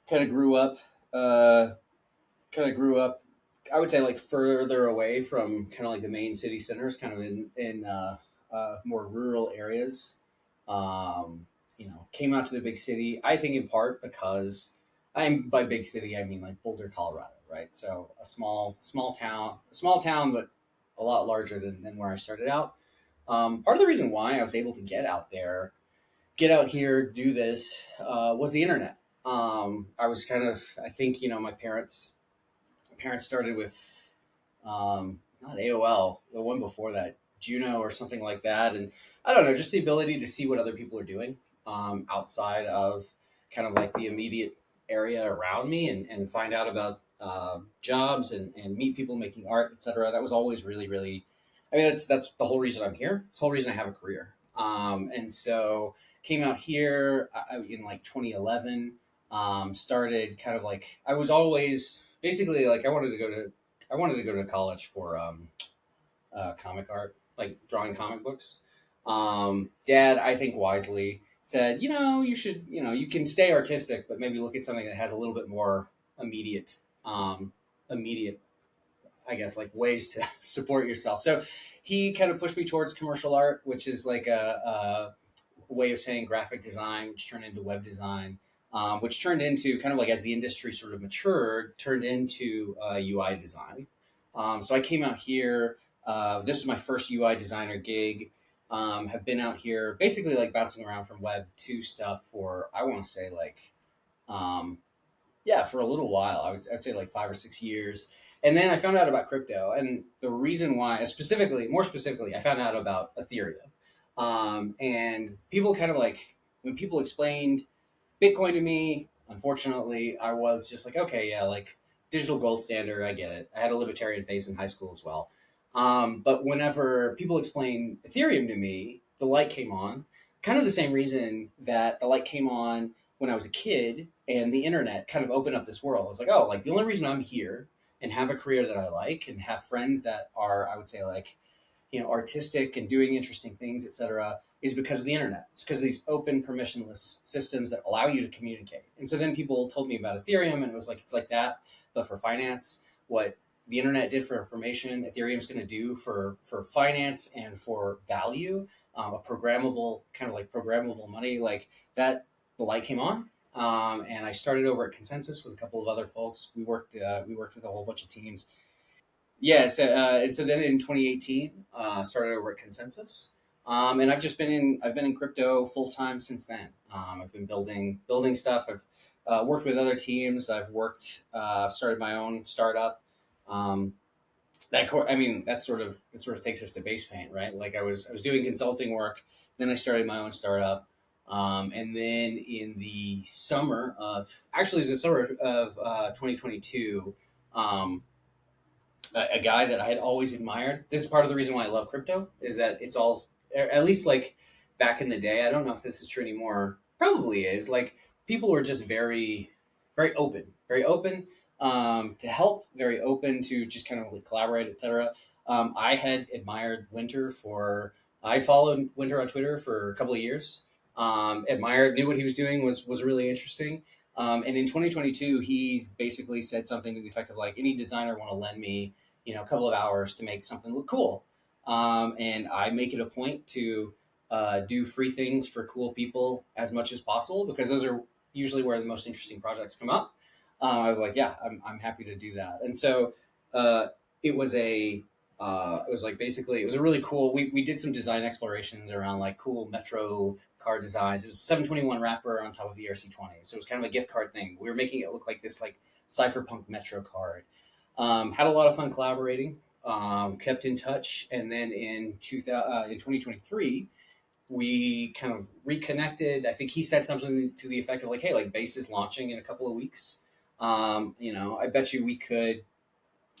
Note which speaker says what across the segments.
Speaker 1: kind of grew up, uh, kind of grew up. I would say like further away from kind of like the main city centers, kind of in more rural areas. Came out to the big city. I think in part because I'm by big city, I mean like Boulder, Colorado, right? So a small town, but a lot larger than where I started out. Part of the reason why I was able to get out here, do this, was the internet. I was kind of, I think, my parents started with not AOL, the one before that, Juno or something like that, and I don't know, just the ability to see what other people are doing outside of kind of like the immediate area around me, and find out about jobs and meet people making art, etc. That was always really, really. I mean, that's the whole reason I'm here. It's the whole reason I have a career. And so came out here in like 2011. Started kind of like I was always basically like I wanted to go to college for comic art, like drawing comic books. Dad, I think wisely said, you should, you can stay artistic, but maybe look at something that has a little bit more immediate, um, immediate, I guess, like ways to support yourself. So he kind of pushed me towards commercial art, which is like a way of saying graphic design, which turned into web design, which turned into kind of like as the industry sort of matured, turned into UI design. So I came out here. This was my first UI designer gig. Have been out here basically like bouncing around from web to stuff for I want to say like yeah, for a little while. I'd say like 5 or 6 years. And then I found out about crypto. And the reason why, more specifically, I found out about Ethereum. And people kind of like, when people explained Bitcoin to me, unfortunately, I was just like, okay, yeah, like digital gold standard, I get it. I had a libertarian phase in high school as well. But whenever people explain Ethereum to me, the light came on. Kind of the same reason that the light came on when I was a kid and the internet kind of opened up this world. I was like, oh, like the only reason I'm here and have a career that I like and have friends that are, I would say, like, artistic and doing interesting things, etc., is because of the internet. It's because of these open, permissionless systems that allow you to communicate. And so then people told me about Ethereum, and it was like it's like that, but for finance. What the internet did for information, Ethereum's going to do for finance and for value, a programmable kind of like programmable money like that. The light came on, and I started over at Consensus with a couple of other folks. We worked with a whole bunch of teams. Yeah, and so then in 2018, started over at Consensus, and I've been in crypto full time since then. I've been building stuff. I've worked with other teams. Started my own startup. Um, I mean, that sort of takes us to Basepaint, right? Like I was doing consulting work, then I started my own startup, and then in the summer of actually, it was the summer of 2022. Um, a guy that I had always admired. This is part of the reason why I love crypto is that it's all, at least like back in the day. I don't know if this is true anymore. Probably is. Like people were just very, very open to help, very open to just kind of like collaborate, etc. I had admired Winter for. I followed Winter on Twitter for a couple of years. Knew what he was doing was really interesting. And in 2022, he basically said something to the effect of like, any designer want to lend me a couple of hours to make something look cool. And I make it a point to do free things for cool people as much as possible because those are usually where the most interesting projects come up. I was like, yeah, I'm happy to do that. And so uh, it was it was like basically, it was a really cool, we did some design explorations around like cool Metro card designs. It was a 721 wrapper on top of the ERC20. So it was kind of a gift card thing. We were making it look like this like cypherpunk Metro card. Had a lot of fun collaborating. Kept in touch, and then in 2023, we kind of reconnected. I think he said something to the effect of like, "Hey, like Base is launching in a couple of weeks. I bet you we could.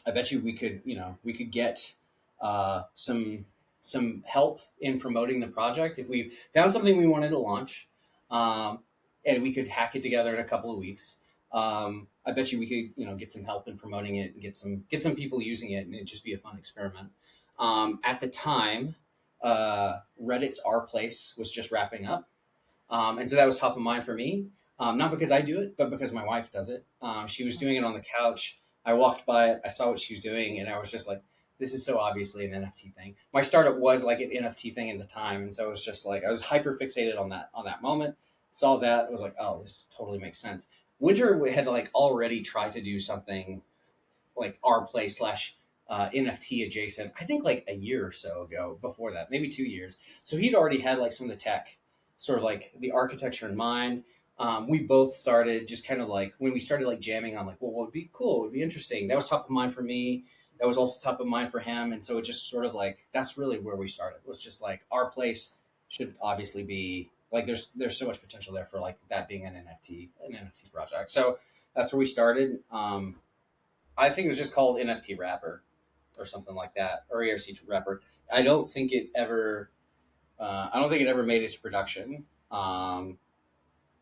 Speaker 1: I bet you we could. We could get some help in promoting the project if we found something we wanted to launch, um, and we could hack it together in a couple of weeks. I bet you we could, get some help in promoting it and get some people using it, and it'd just be a fun experiment. At the time, Reddit's Our Place was just wrapping up, and so that was top of mind for me. Not because I do it, but because my wife does it. She was doing it on the couch. I walked by it, I saw what she was doing, and I was just like, this is so obviously an NFT thing. My startup was like an NFT thing at the time, and so it was just like I was hyper fixated on that moment. Saw that, was like, oh, this totally makes sense. Winter had like already tried to do something like our play slash NFT adjacent. I think like a year or so ago. Before that, maybe 2 years. So he'd already had like some of the tech, sort of like the architecture in mind. We both started just kind of like when we started like jamming on like, well, what would be cool? It would be interesting. That was top of mind for me. That was also top of mind for him. And so it just sort of like that's really where we started. It was just like our place should obviously be like there's so much potential there for like that being an NFT project. So that's where we started. I think it was just called NFT Wrapper or something like that, or ERC Wrapper. I don't think it ever. I don't think it ever made it to production. I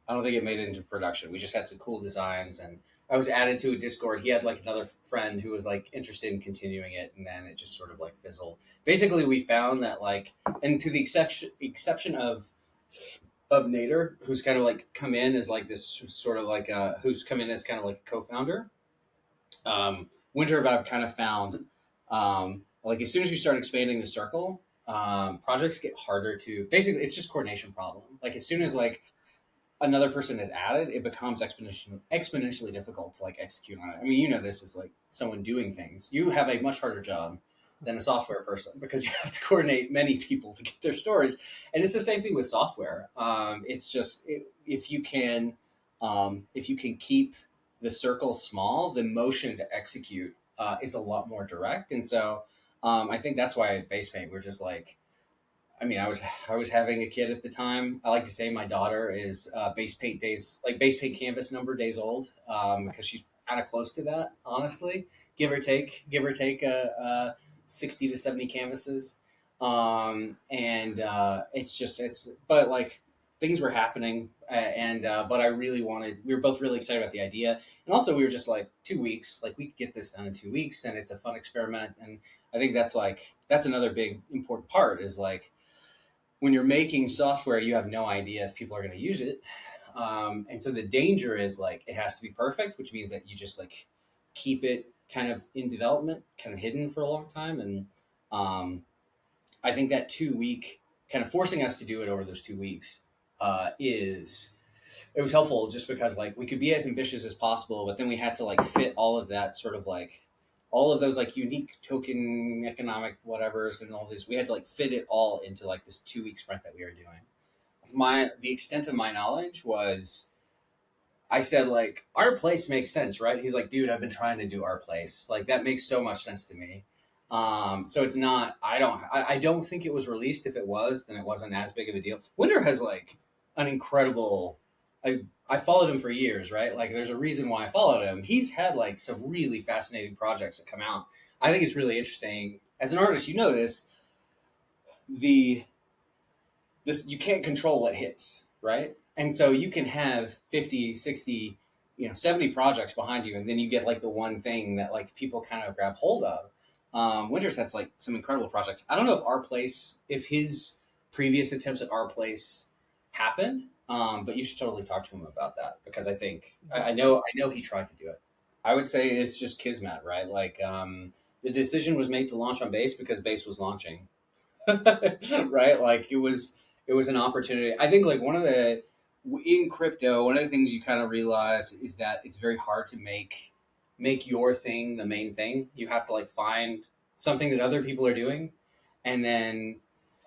Speaker 1: don't think it made it into production. We just had some cool designs, and I was added to a Discord. He had like another friend who was like interested in continuing it, and then it just sort of like fizzled. Basically, we found that like, and to the exception of Nader, who's kind of like come in as like this sort of like who's come in as kind of like a co-founder. Winter I've kind of found like as soon as you start expanding the circle, projects get harder to. Basically, it's just coordination problem. Like as soon as like another person is added, it becomes exponentially difficult to like execute on it. I mean, you know, this is like someone doing things. You have a much harder job than a software person because you have to coordinate many people to get their stories, and it's the same thing with software. It's just if you can keep the circle small, the motion to execute is a lot more direct, and so I think that's why at Basepaint we're just like I mean, I was having a kid at the time. I like to say my daughter is base paint days, like base paint canvas number days old, because she's kind of close to that, honestly, give or take 60 to 70 canvases, and it's just but like things were happening, and but I really wanted. We were both really excited about the idea, and also we were just like 2 weeks, like we could get this done in 2 weeks, and it's a fun experiment, and I think that's another big important part is like when you're making software, you have no idea if people are going to use it. And so the danger is like it has to be perfect, which means that you just like keep it kind of in development, kind of hidden for a long time. And I think that 2 week kind of forcing us to do it over those 2 weeks is it was helpful just because like we could be as ambitious as possible, but then we had to like fit all of that sort of like all of those like unique token economic whatevers and all this. We had to like fit it all into like this 2 week sprint that we were doing. The extent of my knowledge was I said like our place makes sense, right? He's like, dude, I've been trying to do our place. Like that makes so much sense to me. So it's not. I don't think it was released. If it was, then it wasn't as big of a deal. Winter has like an incredible. I followed him for years, right? Like there's a reason why I followed him. He's had like some really fascinating projects that come out. I think it's really interesting. As an artist, you know the this you can't control what hits, right? And so you can have 50, 60, 70 projects behind you, and then you get like the one thing that like people kind of grab hold of. Winters has like some incredible projects. I don't know if our place, if his previous attempts at our place happened, but you should totally talk to him about that because I think I know he tried to do it. I would say it's just kismet, right? Like the decision was made to launch on Base because Base was launching, right? Like it was an opportunity. I think like one of the in crypto, one of the things you kind of realize is that it's very hard to make your thing the main thing. You have to like find something that other people are doing, and then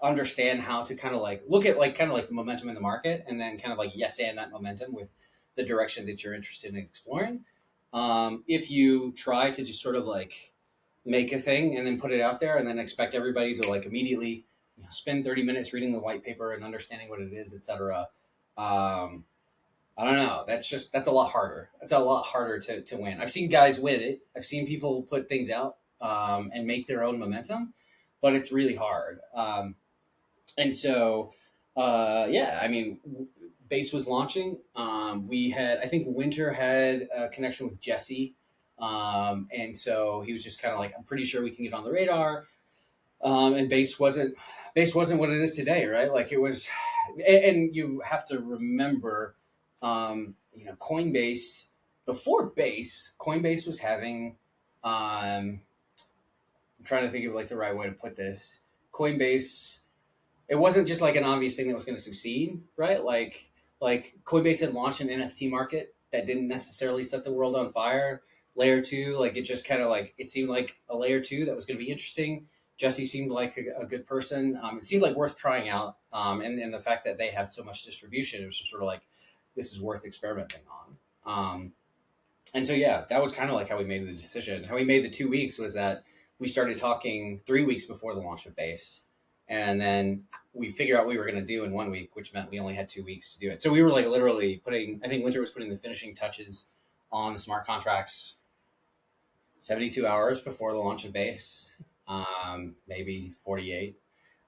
Speaker 1: understand how to kind of like look at like kind of like the momentum in the market, and then kind of like yes and that momentum with the direction that you're interested in exploring. If you try to just sort of like make a thing and then put it out there and then expect everybody to like immediately spend 30 minutes reading the white paper and understanding what it is, etc. Um, I don't know. That's a lot harder. That's a lot harder to win. I've seen guys win it. I've seen people put things out and make their own momentum, but it's really hard. And so, yeah, I mean, Base was launching. We had, I think Winter had a connection with Jesse. And so he was just kind of like, I'm pretty sure we can get on the radar. And Base wasn't what it is today, right? Like it was, and you have to remember, Coinbase before Base, Coinbase was having. I'm trying to think of like the right way to put this. Coinbase, it wasn't just like an obvious thing that was going to succeed, right? Like Coinbase had launched an NFT market that didn't necessarily set the world on fire. Layer two, like it just kind of like it seemed like a layer two that was going to be interesting. Jesse seemed like a good person. It seemed like worth trying out, and the fact that they had so much distribution, it was just sort of like this is worth experimenting on. And so yeah, that was kind of like how we made the decision. How we made the 2 weeks was that we started talking 3 weeks before the launch of Base, and then we figured out what we were going to do in 1 week, which meant we only had 2 weeks to do it. So we were like literally putting. I think Winter was putting the finishing touches on the smart contracts 72 hours before the launch of Base, maybe 48.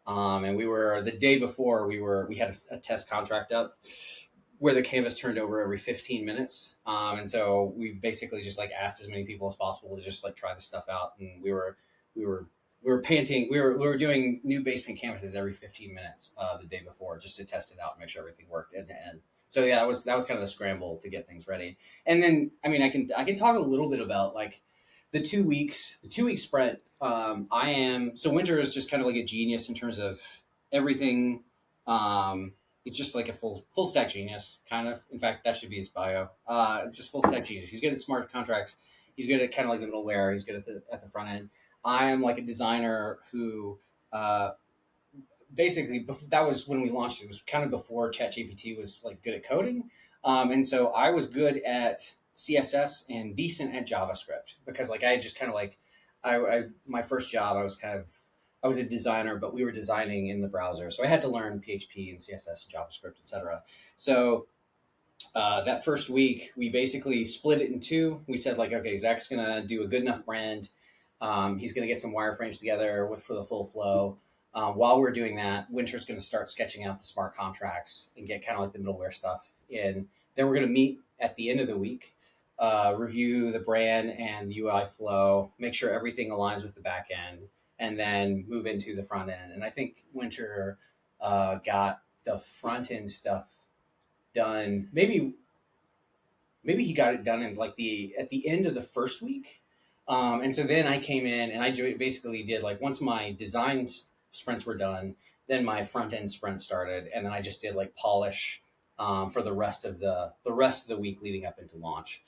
Speaker 1: And we were the day before we had a test contract up where the canvas turned over every 15 minutes. And so we basically just like asked as many people as possible to just like try the stuff out. And we were, we were painting, we were doing new base paint canvases every 15 minutes the day before just to test it out and make sure everything worked end to end. So yeah, that was kind of the scramble to get things ready. And then, I mean, I can talk a little bit about like the 2 week sprint. I am so Winter is just kind of like a genius in terms of everything. It's just like a full stack genius, kind of. In fact, that should be his bio. It's just full stack genius. He's good at smart contracts. He's good at kind of like the middleware. He's good at the front end. I am like a designer who uh, basically that was when we launched it. It was kind of before ChatGPT was like good at coding, and so I was good at CSS and decent at JavaScript because like I just kind of like I my first job I was a designer, but we were designing in the browser, so I had to learn PHP and CSS and JavaScript, etc. So that first week, we basically split it in two. We said like, okay, Zach's gonna do a good enough brand. He's gonna get some wireframes together for the full flow. While we're doing that, Winter's gonna start sketching out the smart contracts and get kind of like the middleware stuff in. Then we're gonna meet at the end of the week, review the brand and the UI flow, make sure everything aligns with the back end, and then move into the front end. And I think Winter got the front end stuff done maybe he got it done in like the at the end of the first week. And so then I came in and basically did like once my design sprints were done, then my front end sprint started, and then I just did like polish for the rest of the week leading up into launch.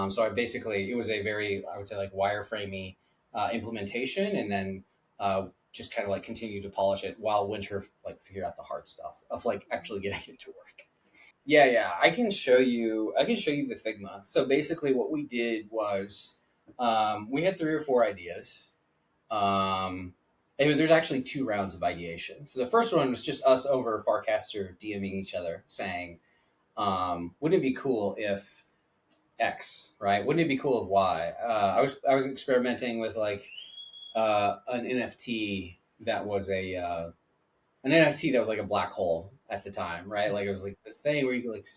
Speaker 1: So I basically it was a very I would say like wireframey implementation, and then just kind of like continued to polish it while Winter like figured out the hard stuff of like actually getting it to work. Yeah, yeah. I can show you the Figma. So basically, what we did was we had three or four ideas. Um, and there's actually two rounds of ideation. So the first one was just us over Farcaster DMing each other, saying, "Wouldn't it be cool if X, right? Wouldn't it be cool if Y?" I was experimenting with like an NFT that was an NFT that was like a black hole at the time, right? Like it was like this thing where you could like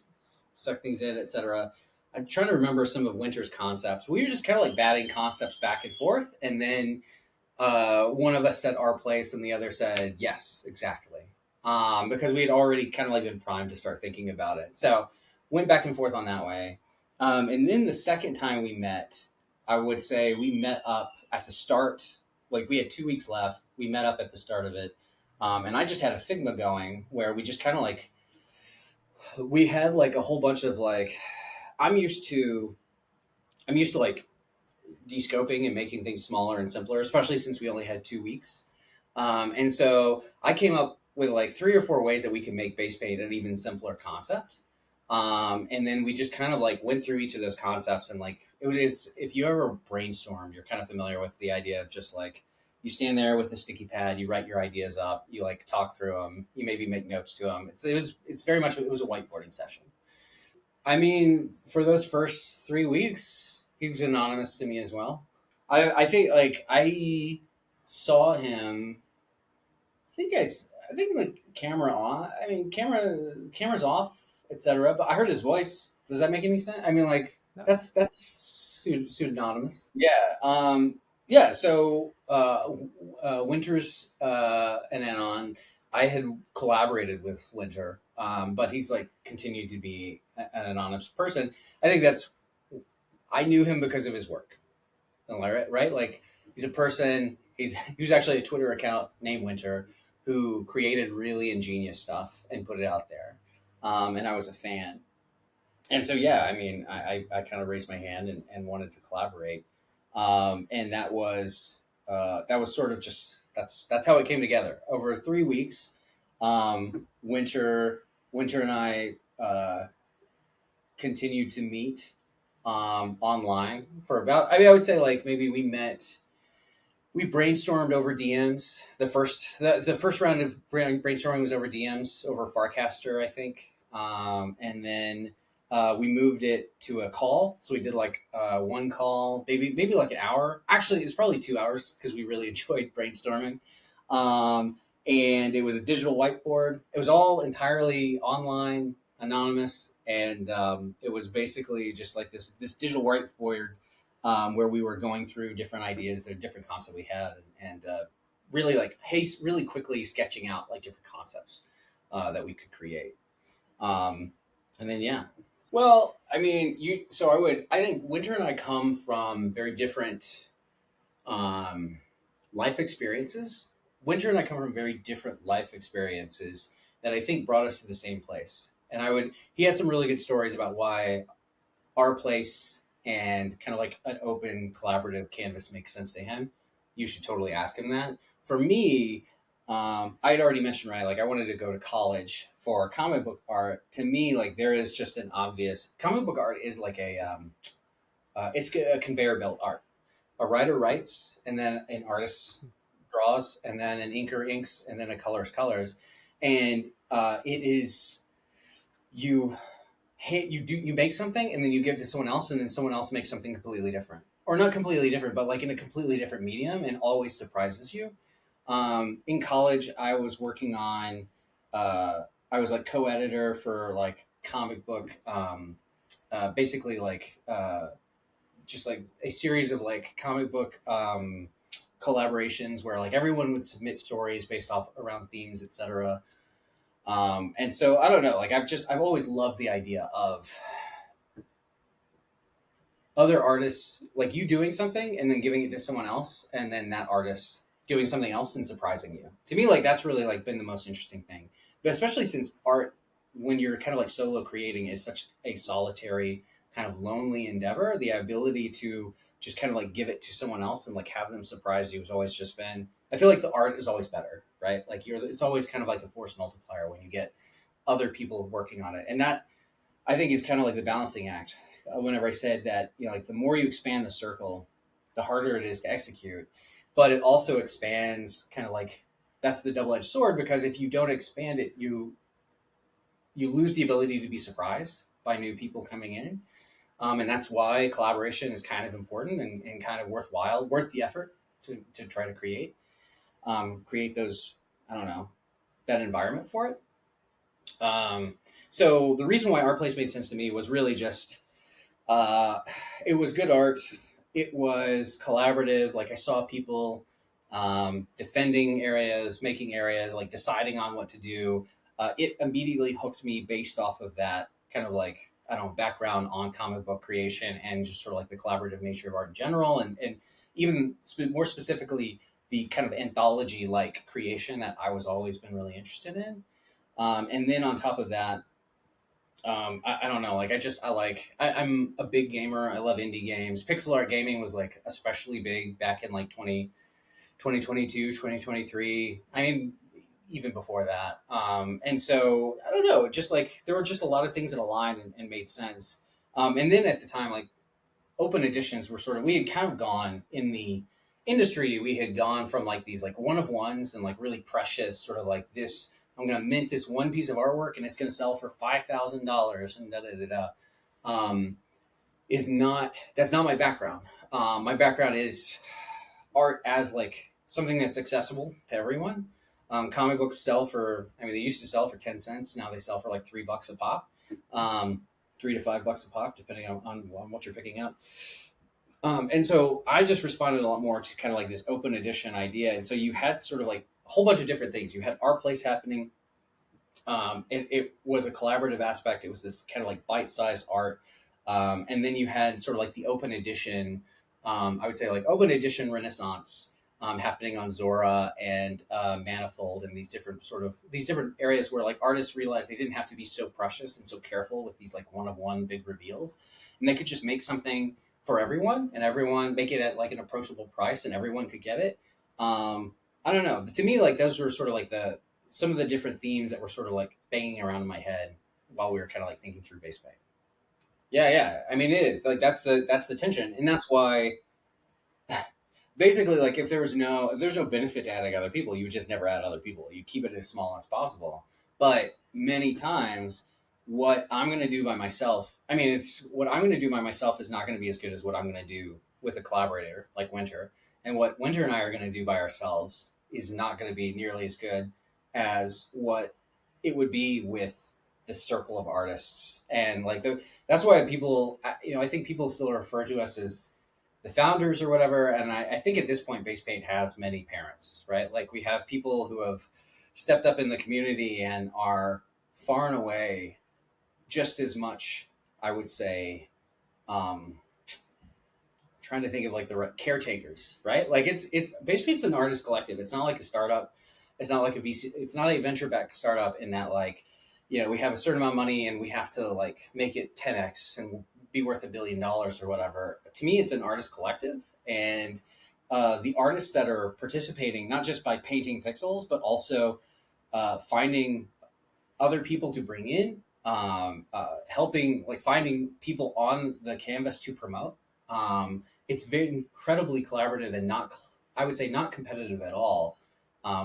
Speaker 1: suck things in, etc. I'm trying to remember some of Winter's concepts. We were just kind of like batting concepts back and forth, and then one of us said our place, and the other said yes, exactly, because we had already kind of like been primed to start thinking about it. So went back and forth on that way, and then the second time we met, I would say we met up at the start. Like we had 2 weeks left. We met up at the start of it, and I just had a Figma going where we just kind of like we had like a whole bunch of like I'm used to I'm used to like descoping and making things smaller and simpler, especially since we only had 2 weeks. And so I came up with like three or four ways that we can make base paint an even simpler concept. And then we just kind of like went through each of those concepts and like it was if you ever brainstorm, you're kind of familiar with the idea of just like you stand there with a sticky pad, you write your ideas up, you like talk through them, you maybe make notes to them. It's very much it was a whiteboarding session. I mean, for those first 3 weeks, he was anonymous to me as well. I think like I saw him. I think the camera on. I mean, cameras off, etc. But I heard his voice. Does that make any sense? I mean, like
Speaker 2: No.
Speaker 1: that's pseudonymous. Yeah. Yeah. So Winters and Anon, I had collaborated with Winter but he's like continued to be an anonymous person. I think that's I knew him because of his work, right? Like he's a person. He was actually a Twitter account named Winter who created really ingenious stuff and put it out there, and I was a fan. And so yeah, I mean, I kind of raised my hand and wanted to collaborate, and that was sort of just that's how it came together over 3 weeks. Winter and I continued to meet online for about. I mean, I would say like maybe we brainstormed over DMs. The first round of brainstorming was over DMs over Farcaster, I think, and then we moved it to a call. So we did like one call, maybe like an hour. Actually, it's probably 2 hours because we really enjoyed brainstorming. Um, and it was a digital whiteboard. It was all entirely online, anonymous, and it was basically just like this digital whiteboard where we were going through different ideas or different concepts we had, and really like really quickly sketching out like different concepts that we could create. Um, and then yeah. Well, I mean, you. So I think Winter and I come from very different um, life experiences. Winter and I come from very different life experiences that I think brought us to the same place. And he has some really good stories about why our place and kind of like an open collaborative canvas makes sense to him. You should totally ask him that. For me, I had already mentioned, right, like I wanted to go to college for comic book art. To me, like there is just an obvious comic book art is like it's a conveyor belt art. A writer writes, and then an artist draws, and then an inker inks, and then a colors, and it is you you make something and then you give it to someone else and then someone else makes something completely different, or not completely different but like in a completely different medium, and always surprises you. In college I was working on I was like co-editor for like comic book basically like just like a series of like comic book collaborations where like everyone would submit stories based off around themes, etc. And so I don't know, like I've always loved the idea of other artists, like you doing something and then giving it to someone else, and then that artist doing something else and surprising you. To me, like that's really like been the most interesting thing. But especially since art, when you're kind of like solo creating, is such a solitary kind of lonely endeavor, the ability to just kind of like give it to someone else and like have them surprise you has always just been. I feel like the art is always better, right? Like it's always kind of like a force multiplier when you get other people working on it, and that I think is kind of like the balancing act. Whenever I said that, you know, like the more you expand the circle, the harder it is to execute. But it also expands kind of like that's the double edged sword, because if you don't expand it, you lose the ability to be surprised by new people coming in. And that's why collaboration is kind of important and kind of worthwhile, worth the effort to try to create those, I don't know, that environment for it. So the reason why our place made sense to me was really just uh, it was good art. It was collaborative. Like I saw people defending areas, making areas, like deciding on what to do. It immediately hooked me based off of that kind of like I don't know background on comic book creation and just sort of like the collaborative nature of art in general, and even more specifically the kind of anthology like creation that I was always been really interested in. And then on top of that, I don't know, like I'm a big gamer. I love indie games. Pixel art gaming was like especially big back in like 2022, 2023. I mean, even before that. And so I don't know, just like there were just a lot of things that aligned and made sense. And then at the time, like open editions were sort of, we had kind of gone in the industry, we had gone from like these like one of ones and like really precious sort of like this, I'm going to mint this one piece of artwork and it's going to sell for $5,000 and da da da da. Is not, that's not my background. My background is art as like something that's accessible to everyone. Comic books sell for, I mean, they used to sell for 10 cents. Now they sell for like $3 a pop. 3 to 5 bucks a pop, depending on what you're picking up. And so I just responded a lot more to kind of like this open edition idea. And so you had sort of like a whole bunch of different things. You had our place happening. It was a collaborative aspect. It was this kind of like bite-sized art, and then you had sort of like the open edition. I would say like open edition Renaissance happening on Zora and Manifold, and these different areas where like artists realized they didn't have to be so precious and so careful with these like one of one big reveals, and they could just make something for everyone, and everyone make it at like an approachable price, and everyone could get it. I don't know. But to me, like those were sort of like the some of the different themes that were sort of like banging around in my head while we were kind of like thinking through Base Paint. Yeah, yeah. I mean, it is like that's the tension, and that's why basically like if there's no benefit to adding other people, you would just never add other people. You keep it as small as possible. But many times, what I'm going to do by myself, I mean, it's what I'm going to do by myself is not going to be as good as what I'm going to do with a collaborator like Winter, and what Winter and I are going to do by ourselves is not going to be nearly as good as what it would be with the circle of artists. And like that's why people, I think people still refer to us as the founders or whatever. And I think at this point, Base Paint has many parents, right? Like we have people who have stepped up in the community and are far and away just as much, I would say, um, trying to think of like the right caretakers, right? Like it's Basepaint's an artist collective. It's not like a startup. It's not like a VC. It's not a venture backed startup in that like, we have a certain amount of money and we have to like make it 10x and be worth $1 billion or whatever. To me, it's an artist collective, and the artists that are participating not just by painting pixels, but also finding other people to bring in, helping like finding people on the canvas to promote. It's very incredibly collaborative and not, I would say, not competitive at all,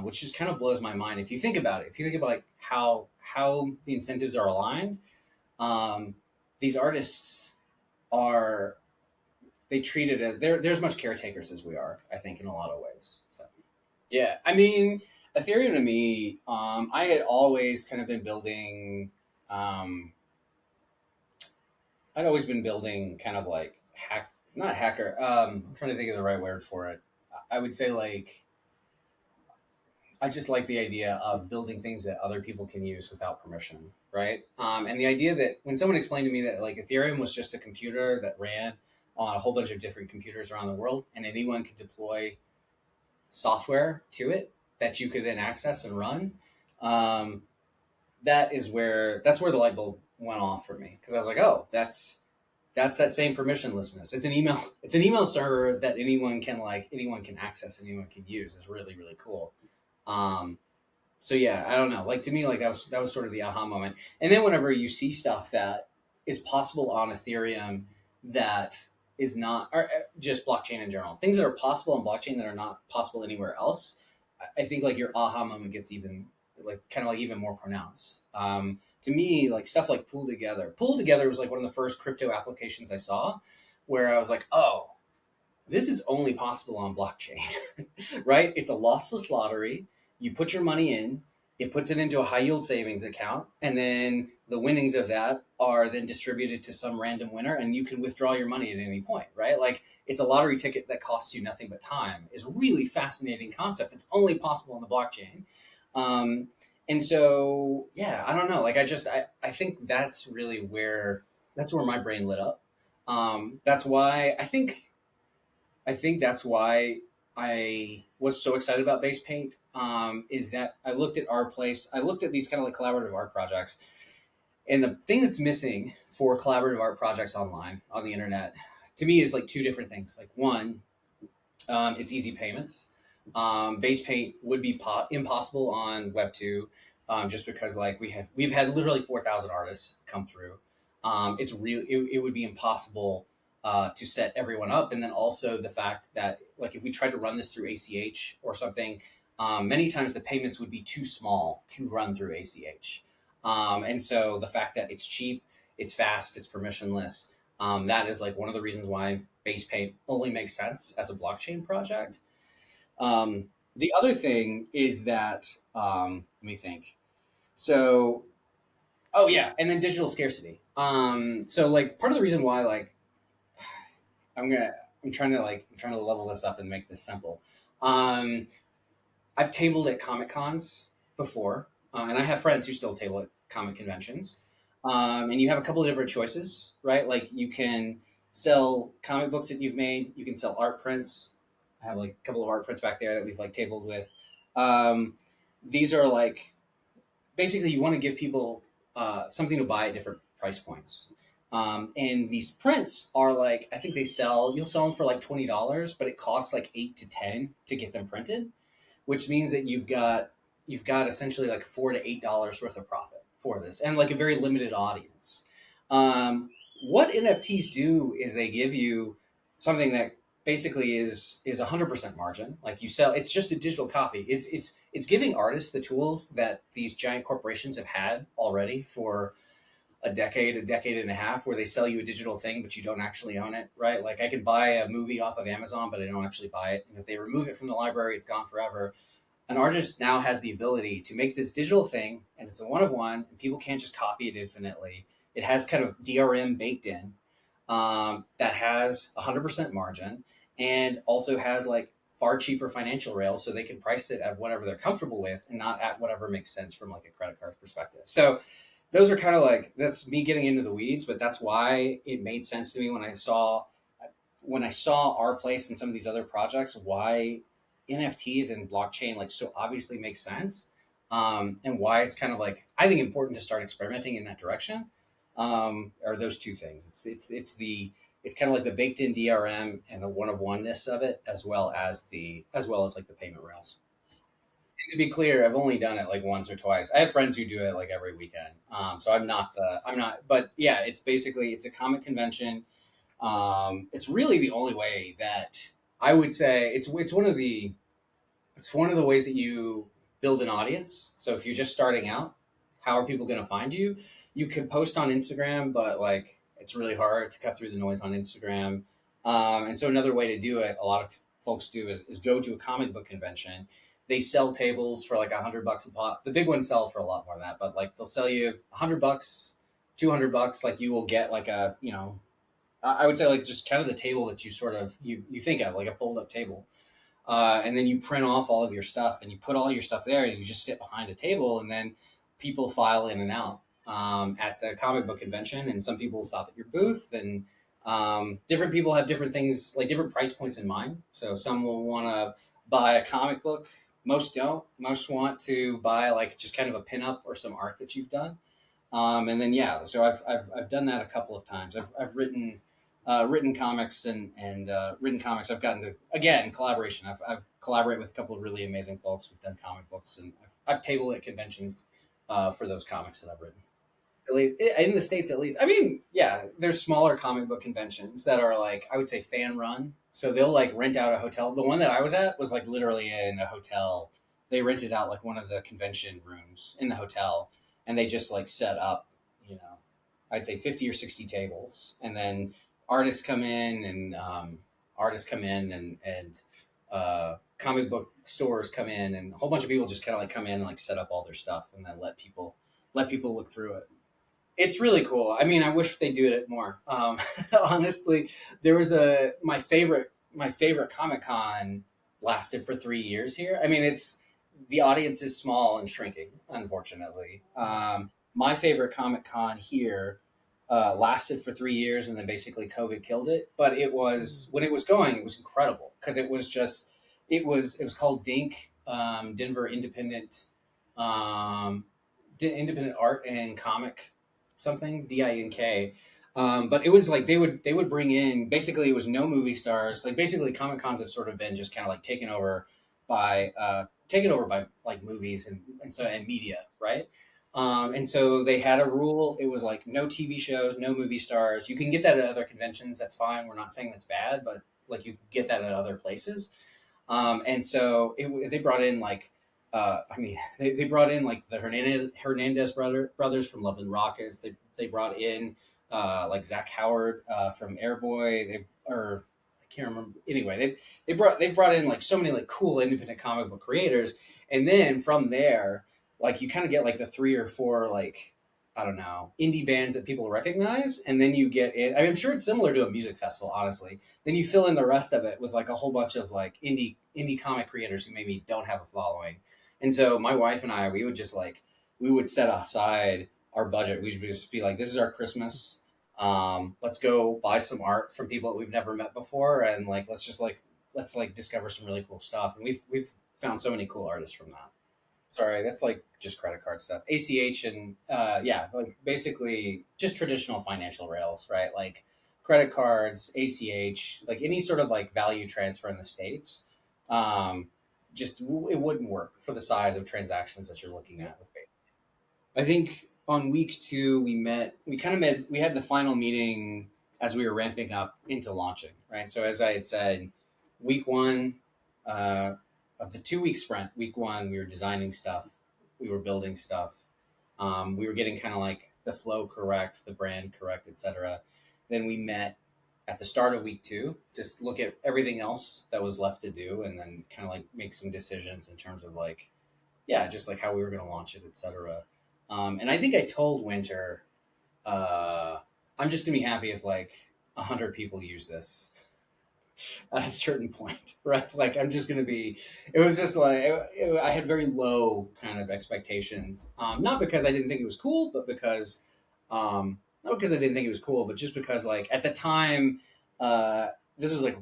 Speaker 1: which just kind of blows my mind if you think about it. If you think about like how the incentives are aligned, um, these artists are they treat it as they're as much caretakers as we are. I think in a lot of ways. So. Yeah, I mean, Ethereum to me, I had always kind of been building. Um, I'd always been building kind of like not hacker. I'm trying to think of the right word for it. I would say like I just like the idea of building things that other people can use without permission, right? And the idea that when someone explained to me that like Ethereum was just a computer that ran on a whole bunch of different computers around the world, and anyone could deploy software to it that you could then access and run. Um, that's where the light bulb went off for me, because I was like, oh, that's that same permissionlessness. It's an email server that anyone can access, anyone can use. Is really really cool. Um, so yeah, I don't know. Like to me, like that was sort of the aha moment. And then whenever you see stuff that is possible on Ethereum that is not, or just blockchain in general, things that are possible on blockchain that are not possible anywhere else, I think like your aha moment gets even like kind of like even more pronounced. To me, like stuff like Pool Together. Pool Together was like one of the first crypto applications I saw, where I was like, oh, this is only possible on blockchain, right? It's a lossless lottery. You put your money in, it puts it into a high yield savings account, and then the winnings of that are then distributed to some random winner, and you can withdraw your money at any point, right? Like it's a lottery ticket that costs you nothing but time. Is a really fascinating concept. It's only possible on the blockchain. Um, and so, yeah, I don't know. Like I think that's where my brain lit up. That's why I think that's why I was so excited about Base Paint. Is that I looked at our place, I looked at these kind of like collaborative art projects, and the thing that's missing for collaborative art projects online on the internet, to me, is like two different things. Like one, it's easy payments. Base Paint would be impossible on Web two, just because like we've had literally 4,000 artists come through. It would be impossible to set everyone up, and then also the fact that like if we tried to run this through ACH or something, many times the payments would be too small to run through ACH. And so the fact that it's cheap, it's fast, it's permissionless, that is like one of the reasons why Base Paint only makes sense as a blockchain project. The other thing is that let me think. So, oh yeah, and then digital scarcity. So like part of the reason why like I'm gonna I'm trying to level this up and make this simple. Um, I've tabled at Comic Cons before, and I have friends who still table at comic conventions. And you have a couple of different choices, right? Like you can sell comic books that you've made. You can sell art prints. I have like a couple of art prints back there that we've like tabled with. Um, these are like basically you want to give people something to buy at different price points. And these prints are like I think you'll sell them for like $20, but it costs like 8 to 10 to get them printed, which means that you've got essentially like $4 to $8 worth of profit for this, and like a very limited audience. What NFTs do is they give you something that basically is 100% margin. Like you sell, it's just a digital copy. It's giving artists the tools that these giant corporations have had already for a decade and a half, where they sell you a digital thing, but you don't actually own it, right? Like I could buy a movie off of Amazon, but I don't actually buy it. And if they remove it from the library, it's gone forever. An artist now has the ability to make this digital thing, and it's a one of one, and people can't just copy it infinitely. It has kind of DRM baked in, that has 100% margin, and also has like far cheaper financial rails, so they can price it at whatever they're comfortable with, and not at whatever makes sense from like a credit card perspective. So those are kind of like that's me getting into the weeds, but that's why it made sense to me when I saw our place and some of these other projects, why NFTs and blockchain like so obviously makes sense, and why it's kind of like I think important to start experimenting in that direction. Are those two things? It's kind of like the baked in DRM and the one of oneness of it, as well as like the payment rails. And to be clear, I've only done it like once or twice. I have friends who do it like every weekend. So I'm not, but yeah, it's a comic convention. It's really the only way that I would say it's one of the ways that you build an audience. So if you're just starting out, how are people going to find you? You can post on Instagram, but like it's really hard to cut through the noise on Instagram. And so another way to do it, a lot of folks do is go to a comic book convention. They sell tables for like $100 a pop. The big ones sell for a lot more than that, but like they'll sell you $100, $200. Like you will get like I would say like just kind of the table that you sort of you think of like a fold up table, and then you print off all of your stuff and you put all your stuff there and you just sit behind a table, and then people file in and out at the comic book convention, and some people stop at your booth, and different people have different things like different price points in mind. So some will want to buy a comic book, most don't. Most want to buy like just kind of a pinup or some art that you've done. And then yeah, so I've done that a couple of times. I've written comics and written comics. I've gotten to again collaboration. I've collaborated with a couple of really amazing folks who've done comic books, and I've tabled at conventions for those comics that I've written. In the states at least. I mean, yeah, there's smaller comic book conventions that are like I would say fan run. So they'll like rent out a hotel. The one that I was at was like literally in a hotel. They rented out like one of the convention rooms in the hotel, and they just like set up, you know, I'd say 50 or 60 tables, and then artists come in and comic book stores come in, and a whole bunch of people just kind of like come in and like set up all their stuff, and then let people look through it. It's really cool. I mean, I wish they do it more. Honestly, there was my favorite Comic Con lasted for 3 years here. I mean, it's the audience is small and shrinking, unfortunately. My favorite Comic Con here lasted for 3 years, and then basically COVID killed it. But it was when it was going, it was incredible because it was called DINK, Denver Independent Art and Comic something DINK. But it was like they would bring in basically it was no movie stars. Like basically Comic Cons have sort of been just kind of like taken over by like movies and media, right? And so they had a rule. It was like no TV shows, no movie stars. You can get that at other conventions. That's fine. We're not saying that's bad, but like you can get that at other places. And so they brought in like, I mean, they brought in like the Hernandez brothers from Love and Rockets. They brought in like Zach Howard from Airboy. I can't remember. Anyway, they brought in like so many like cool independent comic book creators, and then from there, like you kind of get like the three or four like I don't know indie bands that people recognize, and then you get in. I mean, I'm sure it's similar to a music festival, honestly. Then you fill in the rest of it with like a whole bunch of like indie comic creators who maybe don't have a following. And so my wife and I, we would just like we would set aside our budget. We'd just be like, this is our Christmas. Let's go buy some art from people that we've never met before, and like let's like discover some really cool stuff. And we've found so many cool artists from that. Sorry, that's like just credit card stuff. ACH and yeah, like basically just traditional financial rails, right? Like credit cards, ACH, like any sort of like value transfer in the states. Um, just it wouldn't work for the size of transactions that you're looking at with I think on week two we kind of met. We had the final meeting as we were ramping up into launching, right? So as I had said, week one uh, of the 2 week sprint, week one we were designing stuff, we were building stuff, we were getting kind of like the flow correct, the brand correct, etc. Then we met at the start of week two, just look at everything else that was left to do, and then kind of like make some decisions in terms of like yeah, just like how we were going to launch it, etc. And I think I told Winter, I'm just gonna be happy if like 100 people use this at a certain point, right? Like I'm just gonna be. It was just like I had very low kind of expectations, not because I didn't think it was cool, but because not because I didn't think it was cool, but just because like at the time, uh, this was like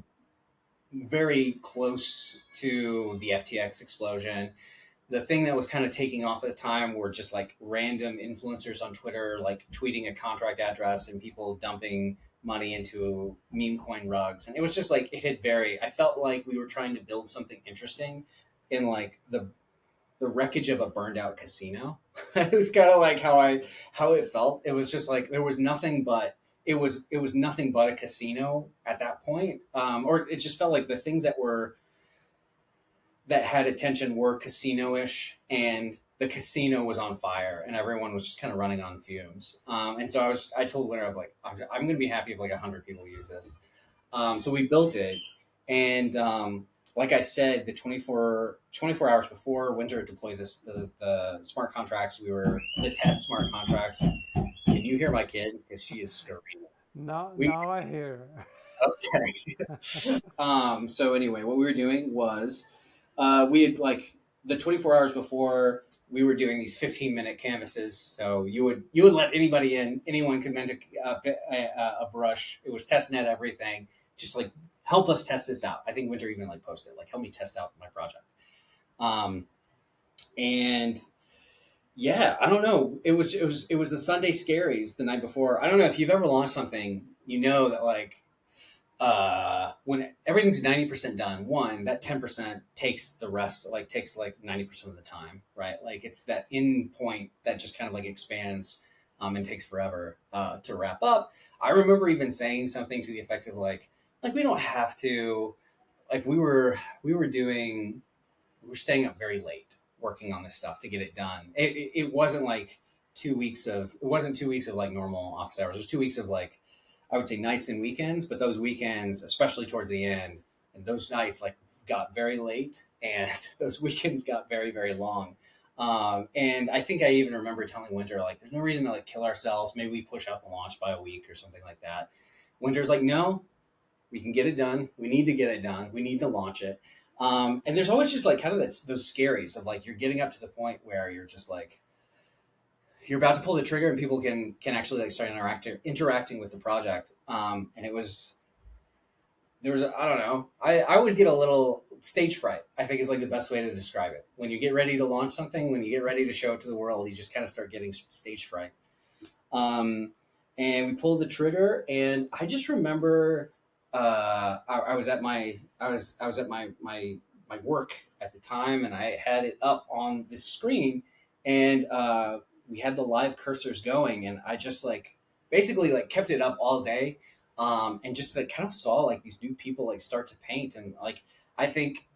Speaker 1: very close to the FTX explosion. The thing that was kind of taking off at the time were just like random influencers on Twitter, like tweeting a contract address and people dumping money into meme coin rugs. And it was just like, it had very, I felt like we were trying to build something interesting in like the wreckage of a burned out casino. It was kind of like how it felt. It was just like, there was nothing but, it was nothing but a casino at that point. Or it just felt like the things that had attention were casino-ish, and the casino was on fire, and everyone was just kind of running on fumes. And so I told Winter, I'm like, I'm going to be happy if like 100 people use this. So we built it, and like I said, the 24 hours before Winter deployed the smart contracts, we were the test smart contracts. Can you hear my kid? Because she is screaming. We
Speaker 2: Now I hear.
Speaker 1: okay. So anyway, what we were doing was we had like the 24 hours before we were doing these 15-minute canvases. So you would let anybody in, anyone could mint a brush. It was test net everything. Just like help us test this out. I think Winter even like posted like help me test out my project. Um, and yeah, I don't know. It was the Sunday scaries the night before. I don't know if you've ever launched something. You know that like when everything's 90% done, one, that 10% takes the rest, like takes like 90% of the time, right? Like it's that end point that just kind of like expands and takes forever to wrap up. I remember even saying something to the effect of like we don't have to, like we were doing, we were staying up very late working on this stuff to get it done. It wasn't like 2 weeks of, it wasn't 2 weeks of like normal office hours. It was 2 weeks of like, I would say nights and weekends, but those weekends, especially towards the end, and those nights like got very late, and those weekends got very very long. And I think I even remember telling Winter like, "There's no reason to like kill ourselves. Maybe we push out the launch by a week or something like that." Winter's like, "No, we can get it done. We need to get it done. We need to launch it." And there's always just like kind of those scaries of like you're getting up to the point where you're just like you're about to pull the trigger and people can actually like start interacting with the project. And it was there was I don't know. I always get a little stage fright. I think is like the best way to describe it. When you get ready to launch something, when you get ready to show it to the world, you just kind of start getting stage fright. Um, and we pulled the trigger, and I just remember I was at I was at my work at the time, and I had it up on this screen, and we had the live cursors going, and I just like basically like kept it up all day, and just like kind of saw like these new people like start to paint, and like I think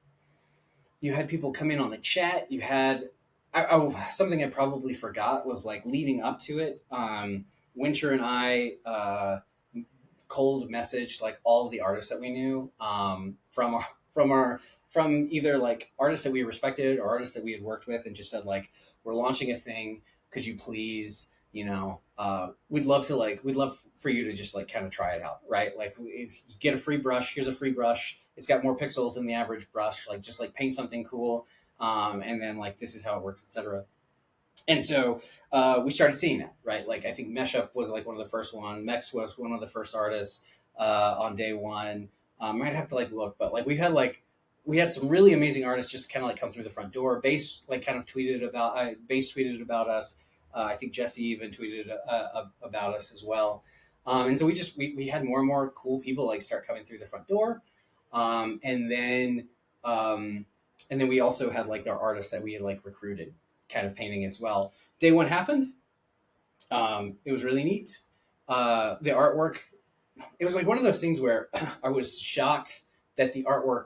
Speaker 1: you had people come in on the chat. You had something I probably forgot was like leading up to it. Winter and I cold messaged like all of the artists that we knew from our from either like artists that we respected or artists that we had worked with, and just said like we're launching a thing. Could you please, we'd love for you to just like kind of try it out, right? Like if you get a free brush, here's a free brush. It's got more pixels than the average brush. Like just like paint something cool, and then like this is how it works, etc. And so we started seeing that, right? Like I think Meshup was like one of the first one. Mex was one of the first artists on day one. I'd have to like look, but like we had some really amazing artists just kind of like come through the front door. Base like kind of tweeted about Base tweeted about us. I think Jesse even tweeted about us as well. And so we had more and more cool people like start coming through the front door, and then um, we also had like our artists that we had like recruited kind of painting as well. Day one happened. It was really neat. The artwork, it was like one of those things where I was shocked that the artwork,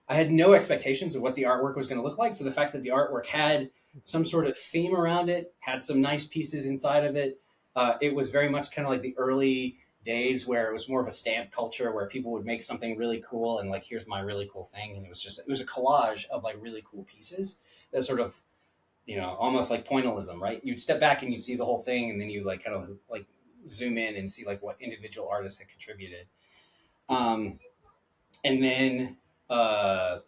Speaker 1: I had no expectations of what the artwork was going to look like. So the fact that the artwork had some sort of theme around it, had some nice pieces inside of it, it was very much kind of like the early days where it was more of a stamp culture where people would make something really cool and like here's my really cool thing, and it was a collage of like really cool pieces that sort of, almost like pointillism, right? You'd step back and you'd see the whole thing, and then you like kind of like zoom in and see like what individual artists had contributed. Um, and then uh,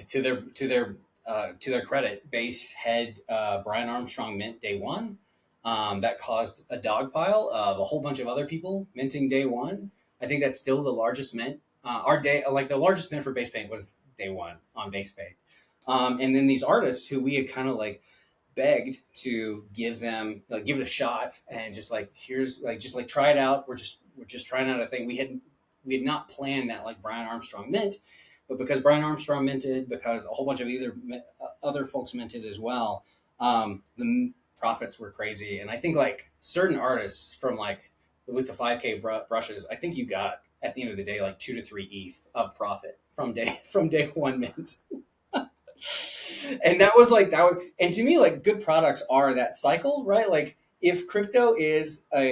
Speaker 1: to their credit, Base had Brian Armstrong mint day one. That caused a dog pile of a whole bunch of other people minting day one. I think that's still the largest mint. Our day, like the largest mint for Basepaint was day one on Basepaint. And then these artists who we had kind of like begged to give them like give it a shot and just like here's like just like try it out. We're just trying out a thing. We had not planned that like Brian Armstrong mint, but because Brian Armstrong minted, because a whole bunch of other folks minted as well, the profits were crazy. And I think like certain artists from like with the 5K brushes, I think you got at the end of the day like 2 to 3 ETH of profit from day one mint. And that was like that was, and to me like good products are that cycle, right? Like if crypto is at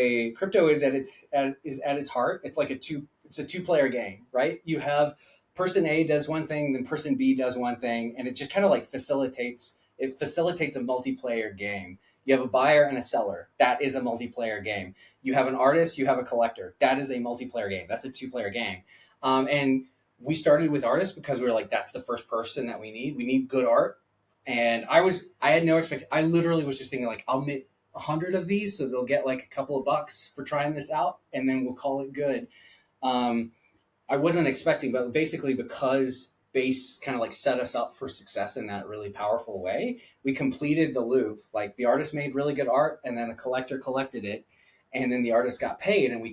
Speaker 1: its heart, it's a two-player game, right? You have person A does one thing, then person B does one thing, and it just kind of like facilitates a multiplayer game. You have a buyer and a seller. That is a multiplayer game. You have an artist, you have a collector. That is a multiplayer game. That's a two-player game. And we started with artists because we were like, that's the first person that we need. We need good art. And I had no expectation. I literally was just thinking like, I'll make 100 of these, so they'll get like a couple of bucks for trying this out, and then we'll call it good. Um, I wasn't expecting, but basically because Base kind of like set us up for success in that really powerful way, we completed the loop. Like the artist made really good art, and then a collector collected it, and then the artist got paid, and we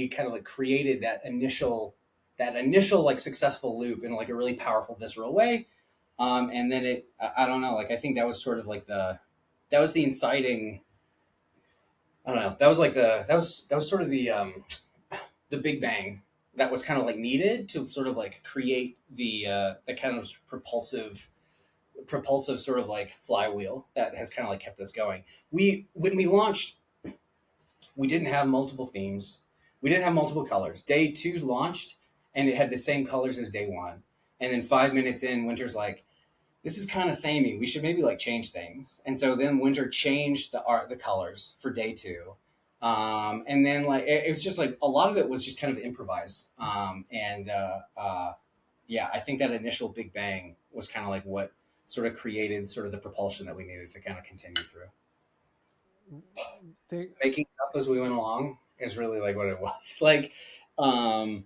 Speaker 1: kind of like created that initial like successful loop in like a really powerful visceral way. And then I don't know, like I think that was sort of like that was the inciting. I don't know. That was sort of the big bang that was kind of like needed to sort of like create the kind of propulsive sort of like flywheel that has kind of like kept us going. When we launched, we didn't have multiple themes. We didn't have multiple colors. Day two launched and it had the same colors as day one. And then 5 minutes in, Winter's like, this is kind of samey. We should maybe like change things. And so then Winter changed the colors for day two. And then like it was just like a lot of it was just kind of improvised. Yeah, I think that initial big bang was kind of like what sort of created sort of the propulsion that we needed to kind of continue through.
Speaker 2: They,
Speaker 1: Making it up as we went along is really like what it was. Like, um,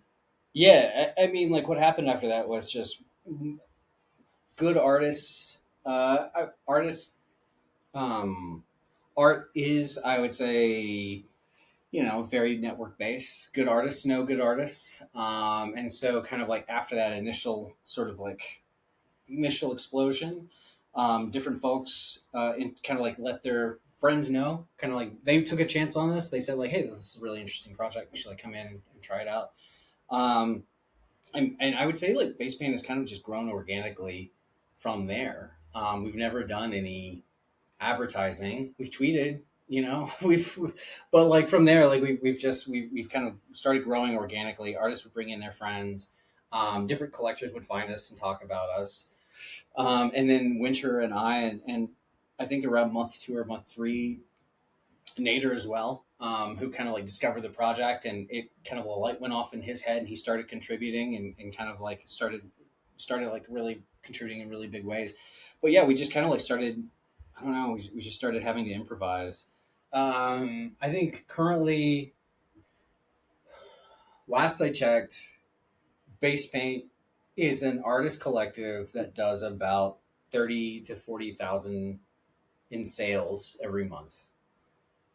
Speaker 1: yeah, I mean, like what happened after that was just good artists. Artists. Um, art is, I would say, very network based. Good artists know good artists, and so kind of like after that initial sort of like initial explosion, different folks kind of like let their friends know, kind of like they took a chance on this. They said like, "Hey, this is a really interesting project. We should like come in and try it out." Um, and I would say like base paint has kind of just grown organically from there. We've never done any advertising. We've tweeted, but like from there, like we've kind of started growing organically. Artists would bring in their friends. Different collectors would find us and talk about us. And then Winter and and I think around month two or month three, Nader as well, who kind of like discovered the project, and it kind of a light went off in his head, and he started contributing and kind of like started like really contributing in really big ways. But yeah, we just kind of like started. I don't know. We just started having to improvise. I think currently, last I checked, Basepaint is an artist collective that does about 30 to 40,000 in sales every month.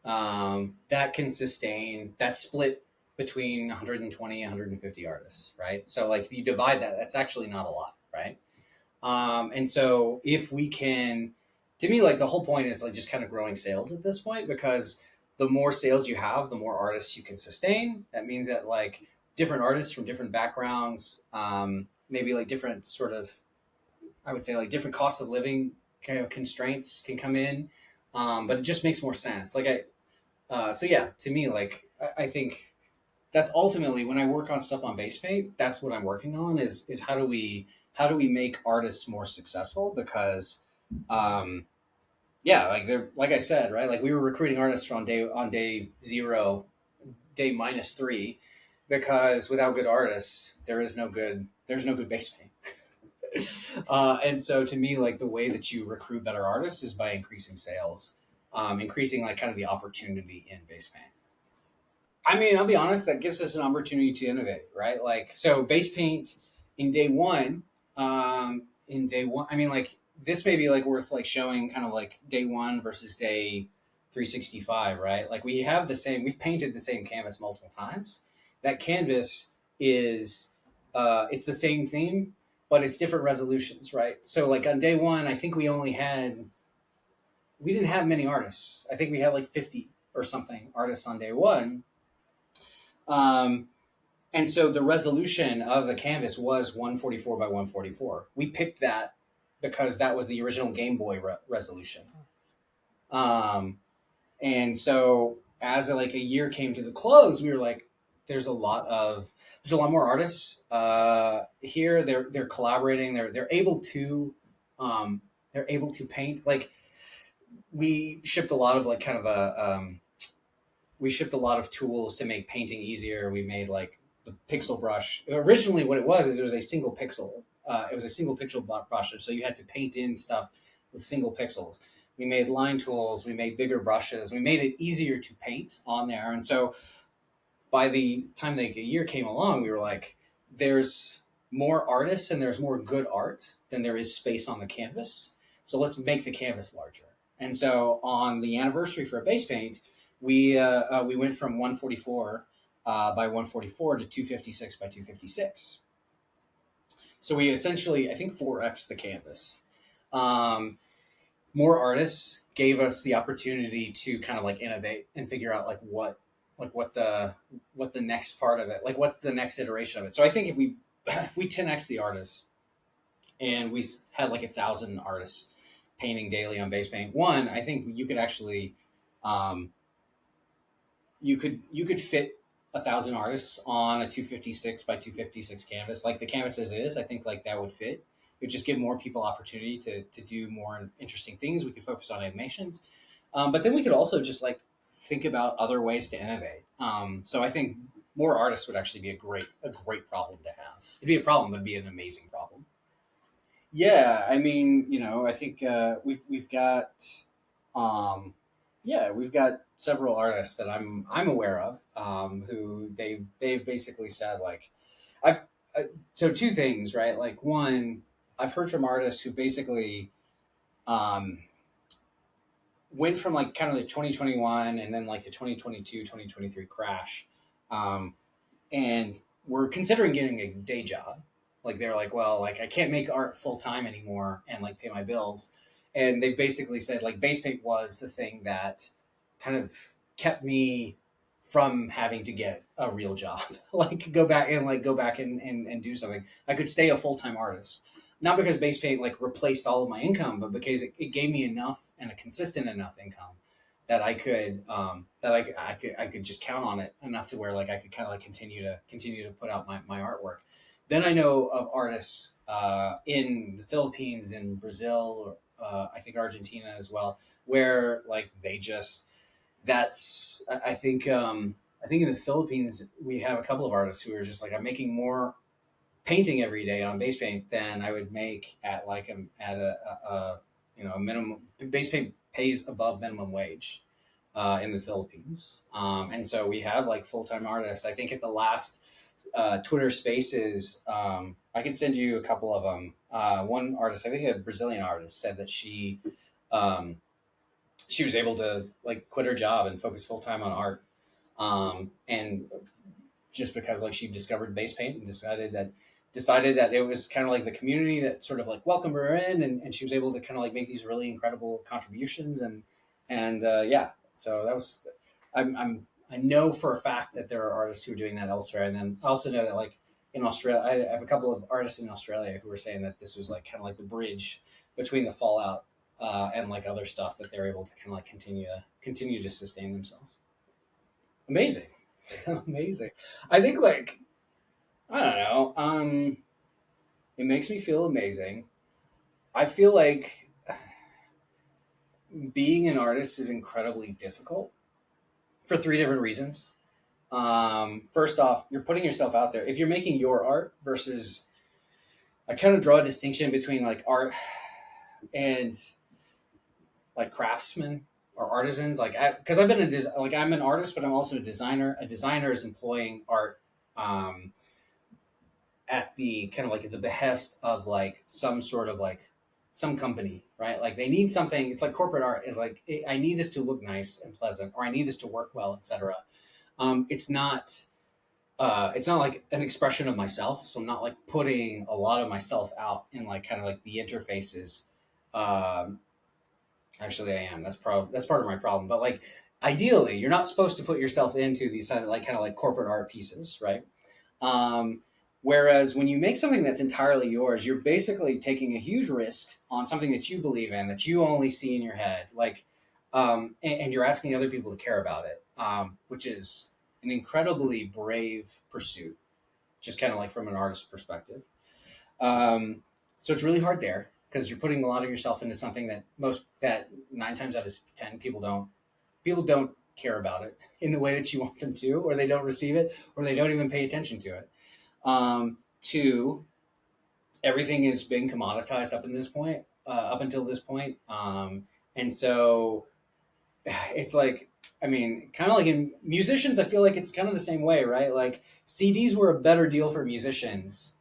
Speaker 1: That can sustain that split between 120 150 artists, right? So like if you divide that, that's actually not a lot, right? And so if we can, to me, like the whole point is like just kind of growing sales at this point, because the more sales you have, the more artists you can sustain. That means that like different artists from different backgrounds, maybe like different sort of, I would say like different cost of living kind of constraints can come in. But it just makes more sense. So yeah, to me, like I think that's ultimately when I work on stuff on Basepaint, that's what I'm working on is how do we make artists more successful? Because um, yeah, like they're like I said, right? Like we were recruiting artists on day zero, day -3, because without good artists, there's no good Basepaint. And so to me, like the way that you recruit better artists is by increasing sales, increasing like kind of the opportunity in Basepaint. I mean, I'll be honest, that gives us an opportunity to innovate, right? Like, so base paint in day one, I mean, like, this may be like worth like showing kind of like day one versus day 365, right? Like, we've painted the same canvas multiple times. That canvas is, it's the same theme, but it's different resolutions, right? So, like, on day one, I think we didn't have many artists. I think we had like 50 or something artists on day one. Um, And so the resolution of the canvas was 144 by 144. We picked that because that was the original Game Boy resolution. Um, and so as like a year came to the close, we were like, there's a lot more artists here. They're collaborating. They're able to paint. Like we shipped a lot of like kind of we shipped a lot of tools to make painting easier. We made like the pixel brush. Originally, what it was is it was a single pixel. It was a single pixel brush, so you had to paint in stuff with single pixels. We made line tools. We made bigger brushes. We made it easier to paint on there. And so by the time like a year came along, we were like, there's more artists and there's more good art than there is space on the canvas. So let's make the canvas larger. And so on the anniversary for a base paint, we went from 144 by 144 to 256 by 256. So we essentially, I think, 4x the canvas. Um, More artists gave us the opportunity to kind of like innovate and figure out like what the next part of it, like what's the next iteration of it. So I think if we if we 10x the artists and we had like 1,000 artists painting daily on base paint, one, I think you could actually um, you could fit 1,000 artists on a 256 by 256 canvas, like the canvas as is. I think like that would fit. It would just give more people opportunity to do more interesting things. We could focus on animations, but then we could also just like think about other ways to innovate. So I think more artists would actually be a great problem to have. It'd be a problem, it'd be an amazing problem. Yeah, I mean, I think we've got um, yeah, we've got several artists that I'm aware of who they've basically said like I've so two things, right? Like one, I've heard from artists who basically um, went from like kind of the 2021 and then like the 2022 2023 crash, um, and were considering getting a day job. Like they're like, well, like I can't make art full time anymore and like pay my bills. And they basically said like base paint was the thing that kind of kept me from having to get a real job. Like go back and do something. I could stay a full time artist. Not because base paint like replaced all of my income, but because it gave me enough and a consistent enough income that I could just count on it enough to where like I could kind of like continue to put out my artwork. Then I know of artists in the Philippines, in Brazil, I think Argentina as well, where like they just that's I think in the Philippines we have a couple of artists who are just like I'm making more painting every day on base paint than I would make at like at a a minimum base pay pays above minimum wage in the Philippines. And so we have like full time artists. I think at the last Twitter Spaces, I can send you a couple of them. One artist, I think a Brazilian artist, said that um, she was able to like quit her job and focus full time on art. And just because like she discovered base paint and decided that it was kind of like the community that sort of like welcomed her in, and she was able to kind of like make these really incredible contributions, and yeah, so that was I know for a fact that there are artists who are doing that elsewhere, and then I also know that like in Australia, I have a couple of artists in Australia who were saying that this was like kind of like the bridge between the fallout and like other stuff that they're able to kind of like continue to sustain themselves. Amazing. Amazing. I think like I don't know. It makes me feel amazing. I feel like being an artist is incredibly difficult for three different reasons. First off, you're putting yourself out there. If you're making your art versus, I kind of draw a distinction between like art and like craftsmen or artisans. Like, because I've been like I'm an artist, but I'm also a designer. A designer is employing art. At the kind of like at the behest of like some sort of like some company, right? Like they need something. It's like corporate art. It's like I need this to look nice and pleasant, or I need this to work well, etc. It's not. It's not like an expression of myself. So I'm not like putting a lot of myself out in like kind of like the interfaces. Um, Actually, I am. That's part of my problem. But like, ideally, you're not supposed to put yourself into these like kind of like corporate art pieces, right? Um, Whereas when you make something that's entirely yours, you're basically taking a huge risk on something that you believe in, that you only see in your head, like, and you're asking other people to care about it, which is an incredibly brave pursuit, just kind of like from an artist's perspective. Um, so it's really hard there because you're putting a lot of yourself into something that 9 times out of 10 people don't care about it in the way that you want them to, or they don't receive it, or they don't even pay attention to it. Two, everything has been commoditized up until this point. And so it's like, I mean, kind of like in musicians, I feel like it's kind of the same way, right? Like CDs were a better deal for musicians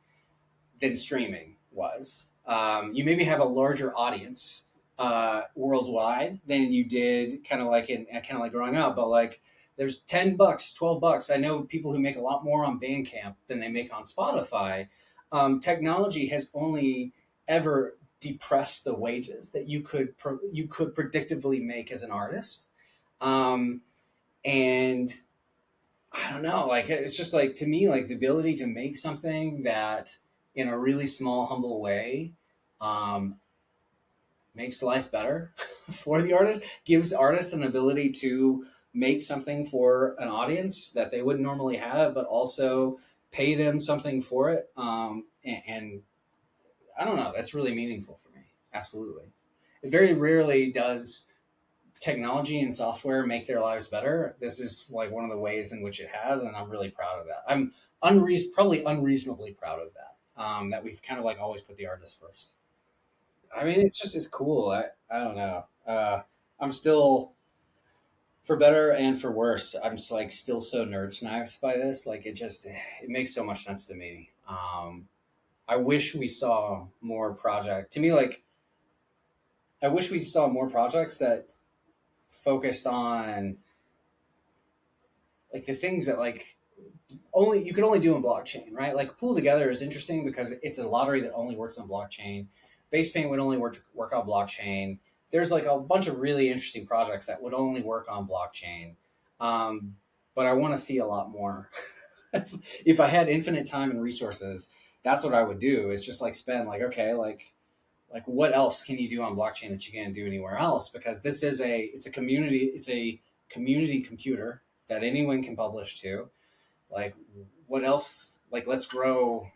Speaker 1: than streaming was. You maybe have a larger audience worldwide than you did kind of like growing up, but like there's $10, $12. I know people who make a lot more on Bandcamp than they make on Spotify. Technology has only ever depressed the wages that you could predictably make as an artist, um, and I don't know. Like it's just like to me, like the ability to make something that in a really small, humble way um, makes life better for the artist, gives artists an ability to make something for an audience that they wouldn't normally have, but also pay them something for it. And I don't know. That's really meaningful for me. Absolutely. It very rarely does technology and software make their lives better. This is like one of the ways in which it has, and I'm really proud of that. I'm probably unreasonably proud of that. That we've kind of like always put the artist first. I mean, it's cool. I don't know. I'm still, for better and for worse, I'm just like still so nerd sniped by this. Like it makes so much sense to me. I wish we saw more project. To me, like I wish we saw more projects that focused on like the things that like only you could only do in blockchain, right? Like Pool Together is interesting because it's a lottery that only works on blockchain. Basepaint would only work on blockchain. There's like a bunch of really interesting projects that would only work on blockchain. Um, but I want to see a lot more. If I had infinite time and resources, that's what I would do. Is just like spend like okay, like what else can you do on blockchain that you can't do anywhere else? Because it's a community computer that anyone can publish to. Like what else? Like let's grow.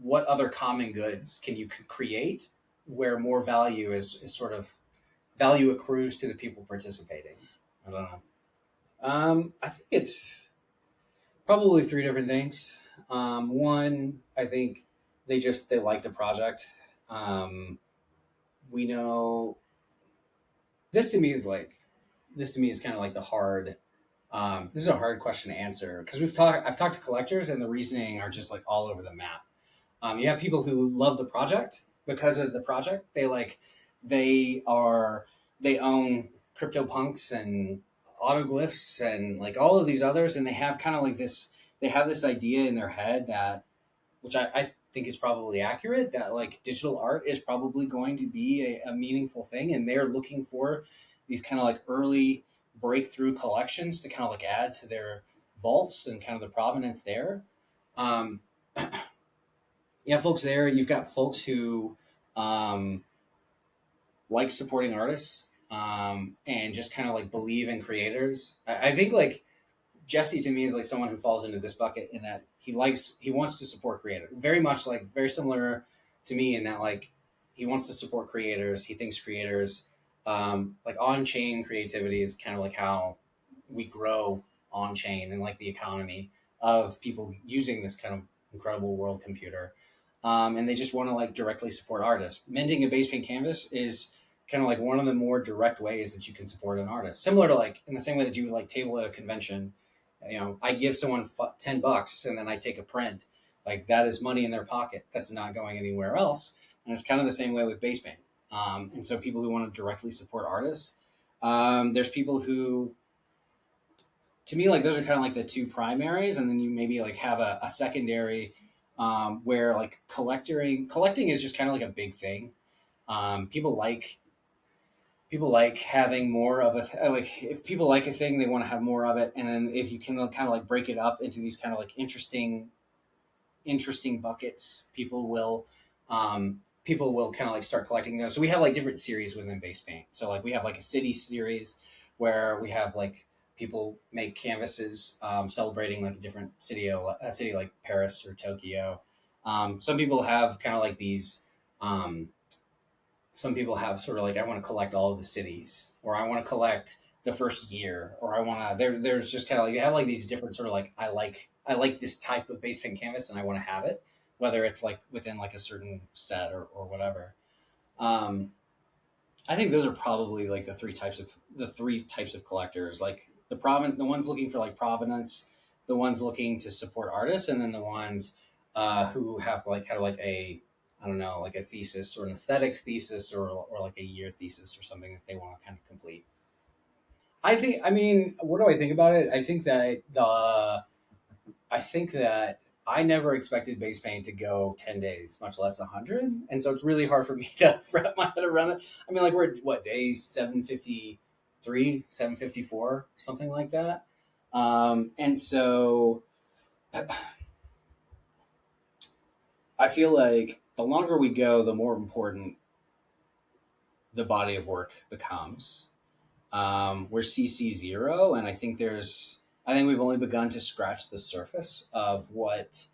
Speaker 1: What other common goods can you create where more is sort of value accrues to the people participating? I don't know. I think it's probably three different things. One, I think they like the project. Um, we know this to me is like this to me is kind of like the hard this is a hard question to answer because I've talked to collectors and the reasoning are just like all over the map. You have people who love the project because of the project. They are they own CryptoPunks and autoglyphs and like all of these others, and they have kind of like this. They have this idea in their head that, which I think is probably accurate, that like digital art is probably going to be a meaningful thing, and they're looking for these kind of like early breakthrough collections to kind of like add to their vaults and kind of the provenance there. Um, you have folks there. You've got folks who um, like supporting artists and just kind of like believe in creators. I think like Jesse to me is like someone who falls into this bucket in that he wants to support creators very much, like very similar to me in that like he wants to support creators. He thinks creators like on chain creativity is kind of like how we grow on chain and like the economy of people using this kind of incredible world computer. And they just want to like directly support artists. Minting a base paint canvas is kind of like one of the more direct ways that you can support an artist, similar to like in the same way that you would like table at a convention. I give someone $10 and then I take a print. Like that is money in their pocket. That's not going anywhere else. And it's kind of the same way with Basepaint. And so people who want to directly support artists, there's people who, to me, like those are kind of like the two primaries, and then you maybe like have a secondary where like collecting is just kind of like a big thing. People like having more of like if people like a thing they want to have more of it, and then if you can kind of like break it up into these kind of like interesting buckets, people will kind of like start collecting those. So we have like different series within base paint. So like we have like a city series where we have like people make canvases celebrating like a different a city like Paris or Tokyo. Some people have kind of like these um, some people have sort of like I want to collect all of the cities, or I want to collect the first year, or I want to. There's just kind of like they have like these different sort of like I like this type of base paint canvas and I want to have it, whether it's like within like a certain set or whatever. Um, I think those are probably like the three types of collectors, like the ones looking for like provenance, the ones looking to support artists, and then the ones who have like kind of like a I don't know, like a thesis or an aesthetics thesis or like a year thesis or something that they want to kind of complete. I mean, what do I think about it? I think that I never expected base paint to go 10 days, much less 100. And so it's really hard for me to wrap my head around it. I mean, like we're at what, day 753, 754, something like that. And so I feel like the longer we go, the more important the body of work becomes. We're CC0, and I think we've only begun to scratch the surface of what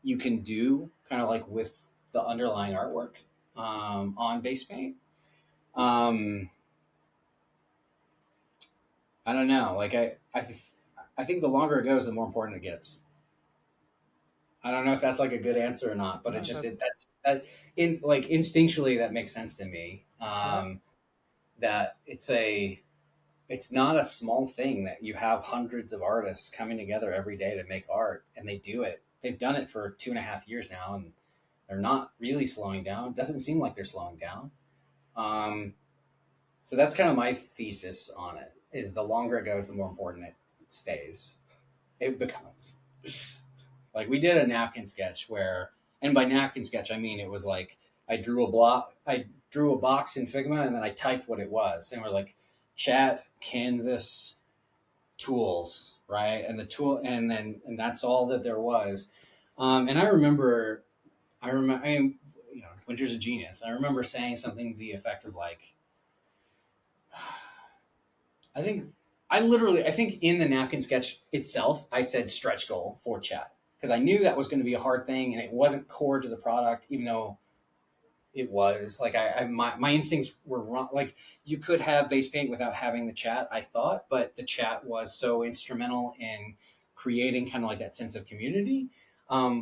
Speaker 1: you can do, kind of like with the underlying artwork on base paint. Um, I don't know, like I think the longer it goes, the more important it gets. I don't know if that's like a good answer or not, but
Speaker 2: No,
Speaker 1: that's that in like instinctually that makes sense to me.
Speaker 2: yeah.
Speaker 1: That it's not a small thing that you have hundreds of artists coming together every day to make art, and they do it. They've done it for 2.5 years now, and they're not really slowing down. It doesn't seem like they're slowing down. Um, so that's kind of my thesis on it: is the longer it goes, the more important it stays. It becomes like we did a napkin sketch where, and by napkin sketch I mean it was like I drew a box in Figma, and then I typed what it was, and it was like chat, canvas, tools, right? And the tool, and that's all that there was. And Winter's a genius. I remember saying something to the effect of like, I think I think in the napkin sketch itself, I said stretch goal for chat because I knew that was going to be a hard thing and it wasn't core to the product, even though it was like my instincts were wrong. Like you could have base paint without having the chat, I thought, but the chat was so instrumental in creating kind of like that sense of community.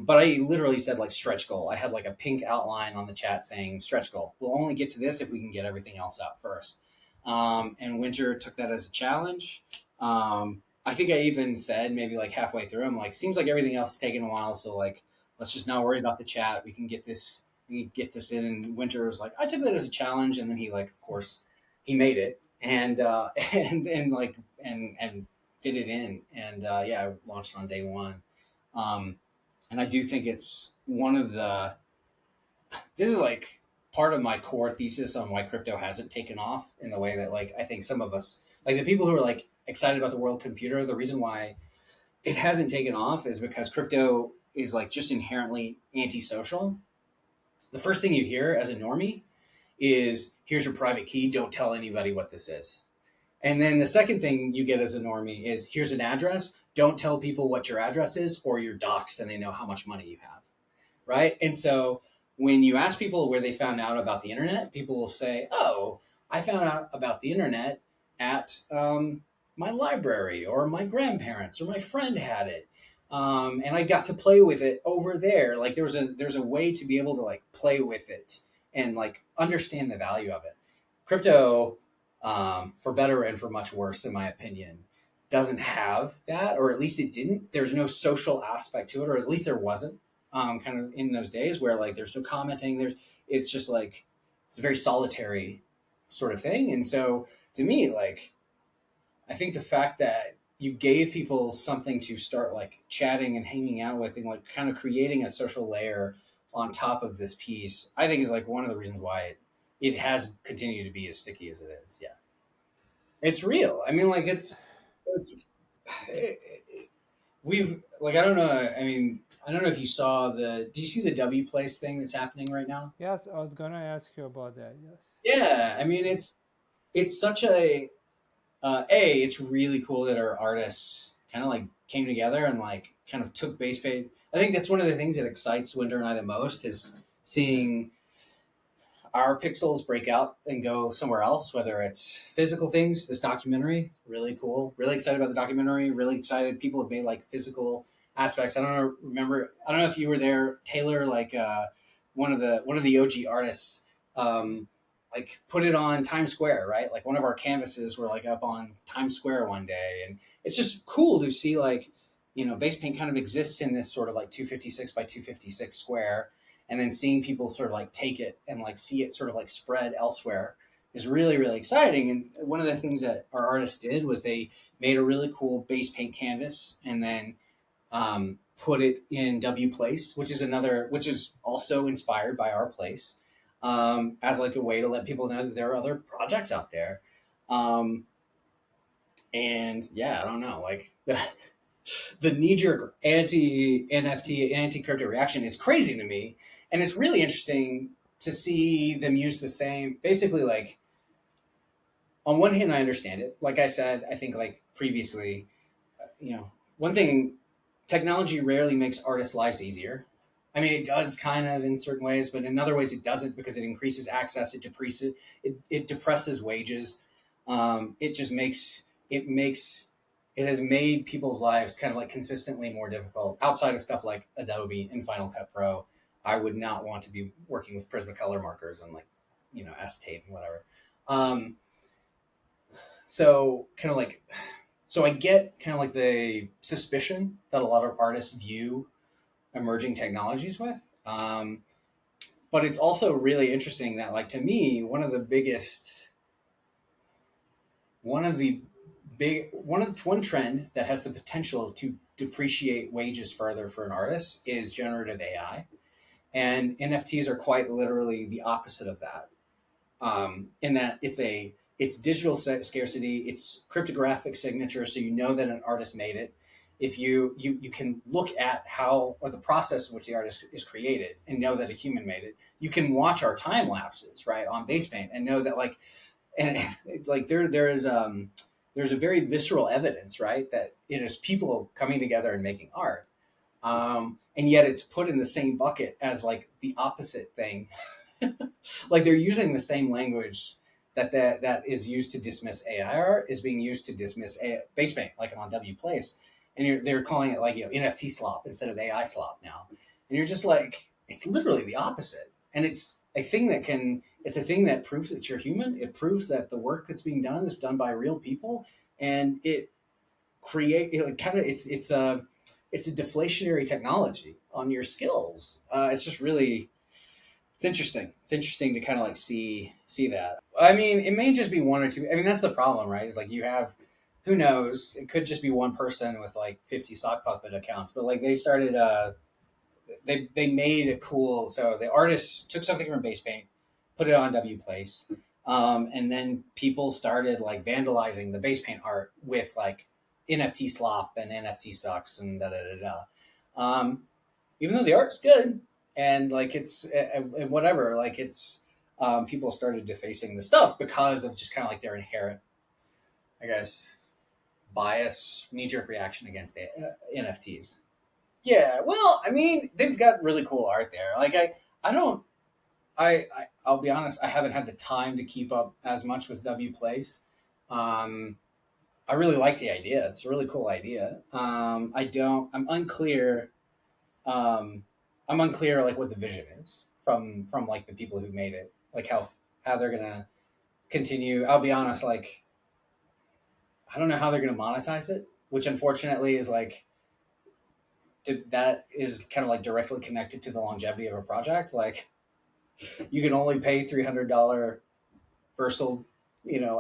Speaker 1: But I literally said like stretch goal. I had like a pink outline on the chat saying stretch goal. We'll only get to this if we can get everything else out first. And Winter took that as a challenge. I think I even said maybe like halfway through, I'm like, seems like everything else is taking a while, so like let's just not worry about the chat. We can get this. We can get this in. And Winter was like, I took that as a challenge, and then he like, of course, he made it, and and like and fit it in, and yeah, I launched on day one. Um, and I do think it's one of the. This is like part of my core thesis on why crypto hasn't taken off in the way that like I think some of us, like the people who are like excited about the world computer, the reason why it hasn't taken off is because crypto is like just inherently antisocial. The first thing you hear as a normie is here's your private key, don't tell anybody what this is. And then the second thing you get as a normie is here's an address, don't tell people what your address is or you're doxxed and they know how much money you have, right? And so when you ask people where they found out about the internet, people will say, "Oh, I found out about the internet at my library, or my grandparents, or my friend had it, and I got to play with it over there." Like there's a way to be able to like play with it and like understand the value of it. Crypto, for better and for much worse, in my opinion, doesn't have that, or at least it didn't. There's no social aspect to it, or at least there wasn't kind of in those days where like there's no commenting. It's just like it's a very solitary sort of thing. And so to me, like I think the fact that you gave people something to start like chatting and hanging out with and like kind of creating a social layer on top of this piece, I think is like one of the reasons why it has continued to be as sticky as it is. Yeah, it's real. I mean, like it's it, we've like I don't know. I mean, I don't know if you saw the. Do you see the W Place thing that's happening right now?
Speaker 2: Yes, I was gonna ask you about that. Yes.
Speaker 1: Yeah, I mean it's such it's really cool that our artists kind of like came together and like kind of took Basepaint. I think that's one of the things that excites Winter and I the most is seeing our pixels break out and go somewhere else, whether it's physical things. This documentary, really cool. Really excited about the documentary. Really excited. People have made like physical aspects. I don't know. Remember? I don't know if you were there, Taylor. Like one of the OG artists, like put it on Times Square, right? Like one of our canvases were like up on Times Square one day, and it's just cool to see like base paint kind of exists in this sort of like 256 by 256 square, and then seeing people sort of like take it and like see it sort of like spread elsewhere is really really exciting. And one of the things that our artists did was they made a really cool base paint canvas and then put it in W Place, which is also inspired by our place, as like a way to let people know that there are other projects out there. Um, and yeah, I don't know, like the knee jerk anti NFT, anti crypto reaction is crazy to me. And it's really interesting to see them use the same, basically, like, on one hand, I understand it. Like I said, I think, like, previously, one thing, technology rarely makes artists' lives easier. I mean, it does kind of in certain ways, but in other ways, it doesn't because it increases access, it depresses wages. It just it has made people's lives kind of like consistently more difficult. Outside of stuff like Adobe and Final Cut Pro, I would not want to be working with Prismacolor markers and like acetate and whatever. Um, so kind of like so I get kind of like the suspicion that a lot of artists view emerging technologies with. But it's also really interesting that, like, to me, one trend that has the potential to depreciate wages further for an artist is generative AI, and NFTs are quite literally the opposite of that. In that it's digital scarcity, it's cryptographic signature, so you know that an artist made it. If you can look at how or the process in which the artist is created and know that a human made it. You can watch our time lapses right on Basepaint and know that like and like there's a very visceral evidence right that it is people coming together and making art, and yet it's put in the same bucket as like the opposite thing. Like they're using the same language that is used to dismiss AI art is being used to dismiss base paint, like on W Place. and they're calling it like NFT slop instead of AI slop now, and you're just like, it's literally the opposite, and it's a thing that proves that you're human. It proves that the work that's being done is done by real people, and it kind of it's a deflationary technology on your skills. It's just really it's interesting. It's interesting to kind of like see that. I mean, it may just be one or two. I mean, that's the problem, right? It's like you have who knows? It could just be one person with like 50 sock puppet accounts, but like they started they made it cool. So the artist took something from Basepaint, put it on W Place, and then people started like vandalizing the Basepaint art with like NFT slop and NFT sucks and da da da da. Even though the art's good and like it's and whatever, like it's people started defacing the stuff because of just kind of like their inherent, I guess, bias, knee jerk reaction against NFTs. Yeah, well, I mean, they've got really cool art there. Like I don't, I'll be honest, I haven't had the time to keep up as much with W Plays. Um, I really like the idea. It's a really cool idea. I don't. Um, I'm unclear like what the vision is from like the people who made it. Like how they're gonna continue. I'll be honest. Like I don't know how they're gonna monetize it, which unfortunately is like that is kind of like directly connected to the longevity of a project. Like you can only pay $300 versal,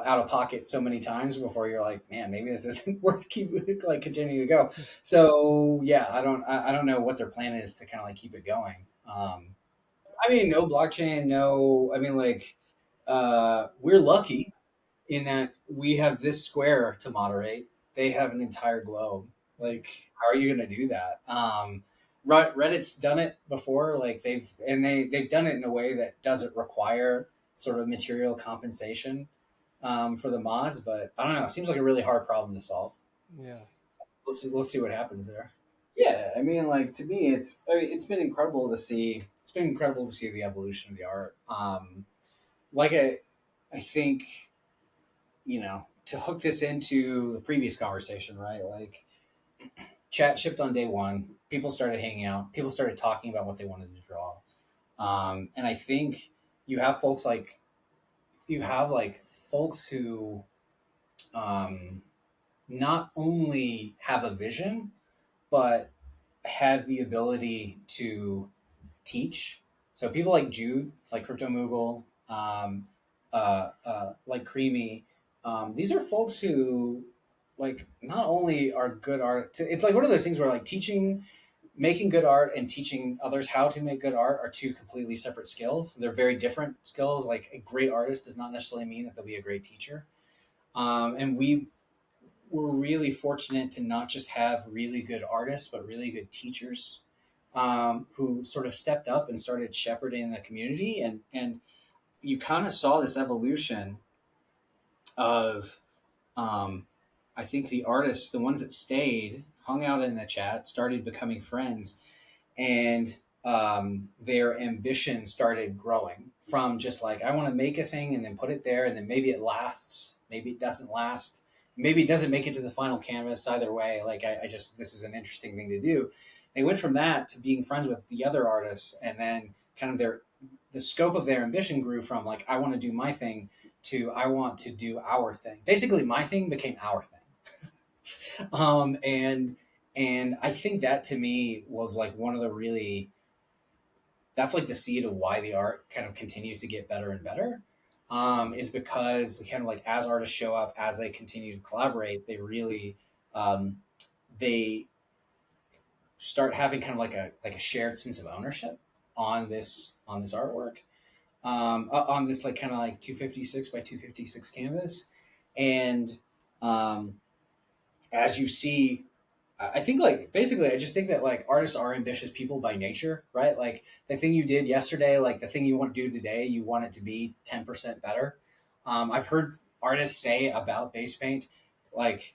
Speaker 1: out of pocket so many times before you're like, man, maybe this isn't worth keep like continuing to go. So yeah, I don't know what their plan is to kind of like keep it going. I mean, no blockchain, no. I mean, like, we're lucky in that we have this square to moderate. They have an entire globe. Like, how are you going to do that? Reddit's done it before. Like they've done it in a way that doesn't require sort of material compensation for the mods. But I don't know. It seems like a really hard problem to solve.
Speaker 2: Yeah.
Speaker 1: We'll see what happens there. Yeah, I mean, like to me, it's been incredible to see. It's been incredible to see the evolution of the art. Like I think to hook this into the previous conversation, right? Like chat shipped on day one. People started hanging out. People started talking about what they wanted to draw. And I think you have folks like you have like folks who um, not only have a vision but have the ability to teach. So people like Jude, like Crypto Moogle, like Creamy, these are folks who like not only are good art. It's like one of those things where like making good art and teaching others how to make good art are two completely separate skills. They're very different skills. Like a great artist does not necessarily mean that they'll be a great teacher. And we're really fortunate to not just have really good artists, but really good teachers who sort of stepped up and started shepherding the community. And you kind of saw this evolution of, um, I think the artists, the ones that stayed, hung out in the chat, started becoming friends, and their ambition started growing from just like I want to make a thing and then put it there and then maybe it lasts, maybe it doesn't last, maybe it doesn't make it to the final canvas. Either way, like I just this is an interesting thing to do. They went from that to being friends with the other artists, and then kind of the scope of their ambition grew from like I want to do my thing to I want to do our thing. Basically, my thing became our thing. And I think that to me was like one of the really that's like the seed of why the art kind of continues to get better and better. Is because kind of like as artists show up, as they continue to collaborate, they really um, they start having kind of like a shared sense of ownership on this artwork, on this like kind of like 256 by 256 canvas, and um, as you see I think like basically I just think that like artists are ambitious people by nature, right? Like the thing you did yesterday, like the thing you want to do today, you want it to be 10% better. I've heard artists say about base paint, like